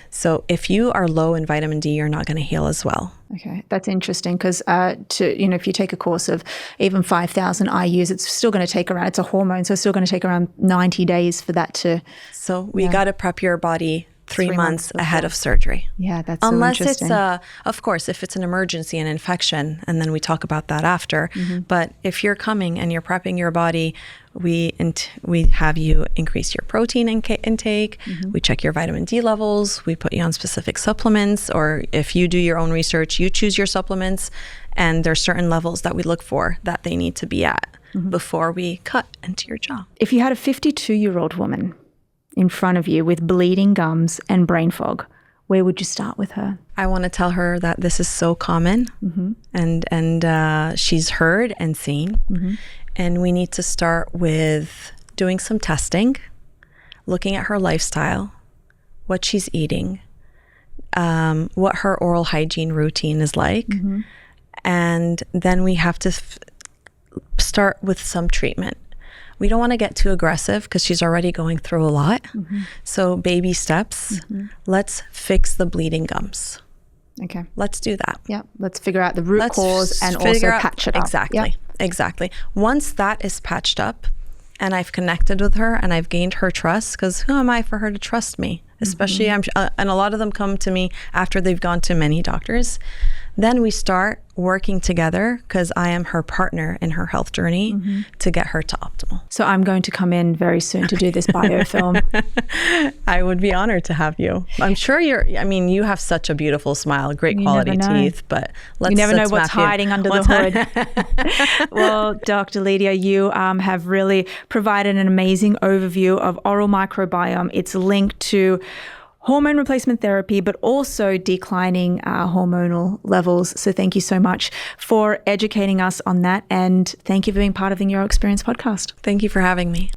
[SPEAKER 1] So if you are low in vitamin D, you're not going to heal as well.
[SPEAKER 2] Okay, that's interesting because if you take a course of even 5,000 IUs, it's still going to take around, it's a hormone, so it's still going to take around 90 days for that to.
[SPEAKER 1] So we got to prep your body 3 months ahead of surgery.
[SPEAKER 2] Yeah, that's so
[SPEAKER 1] unless
[SPEAKER 2] interesting.
[SPEAKER 1] It's of course, if it's an emergency, an infection, and then we talk about that after. But if you're coming and you're prepping your body, we have you increase your protein intake. We check your vitamin D levels. We put you on specific supplements, or if you do your own research, you choose your supplements, and there's certain levels that we look for that they need to be at before we cut into your jaw.
[SPEAKER 2] If you had a 52-year-old woman in front of you with bleeding gums and brain fog, where would you start with her?
[SPEAKER 1] I want to tell her that this is so common, and she's heard and seen. And we need to start with doing some testing, looking at her lifestyle, what she's eating, what her oral hygiene routine is like. And then we have to start with some treatment. We don't want to get too aggressive because she's already going through a lot. So baby steps. Let's fix the bleeding gums.
[SPEAKER 2] Okay.
[SPEAKER 1] Let's do that.
[SPEAKER 2] Yeah. Let's figure out the root cause and also patch it up.
[SPEAKER 1] Exactly. Once that is patched up and I've connected with her and I've gained her trust, because who am I for her to trust me? Especially, and a lot of them come to me after they've gone to many doctors. Then we start working together, because I am her partner in her health journey, to get her to optimal.
[SPEAKER 2] So I'm going to come in very soon to do this biofilm.
[SPEAKER 1] I would be honored to have you. I'm sure you have such a beautiful smile, great quality teeth, but
[SPEAKER 2] you never know what's hiding under the hood. Well, Dr. Leedia, you have really provided an amazing overview of oral microbiome. It's linked to hormone replacement therapy, but also declining hormonal levels. So thank you so much for educating us on that. And thank you for being part of the Neuro Experience podcast.
[SPEAKER 1] Thank you for having me.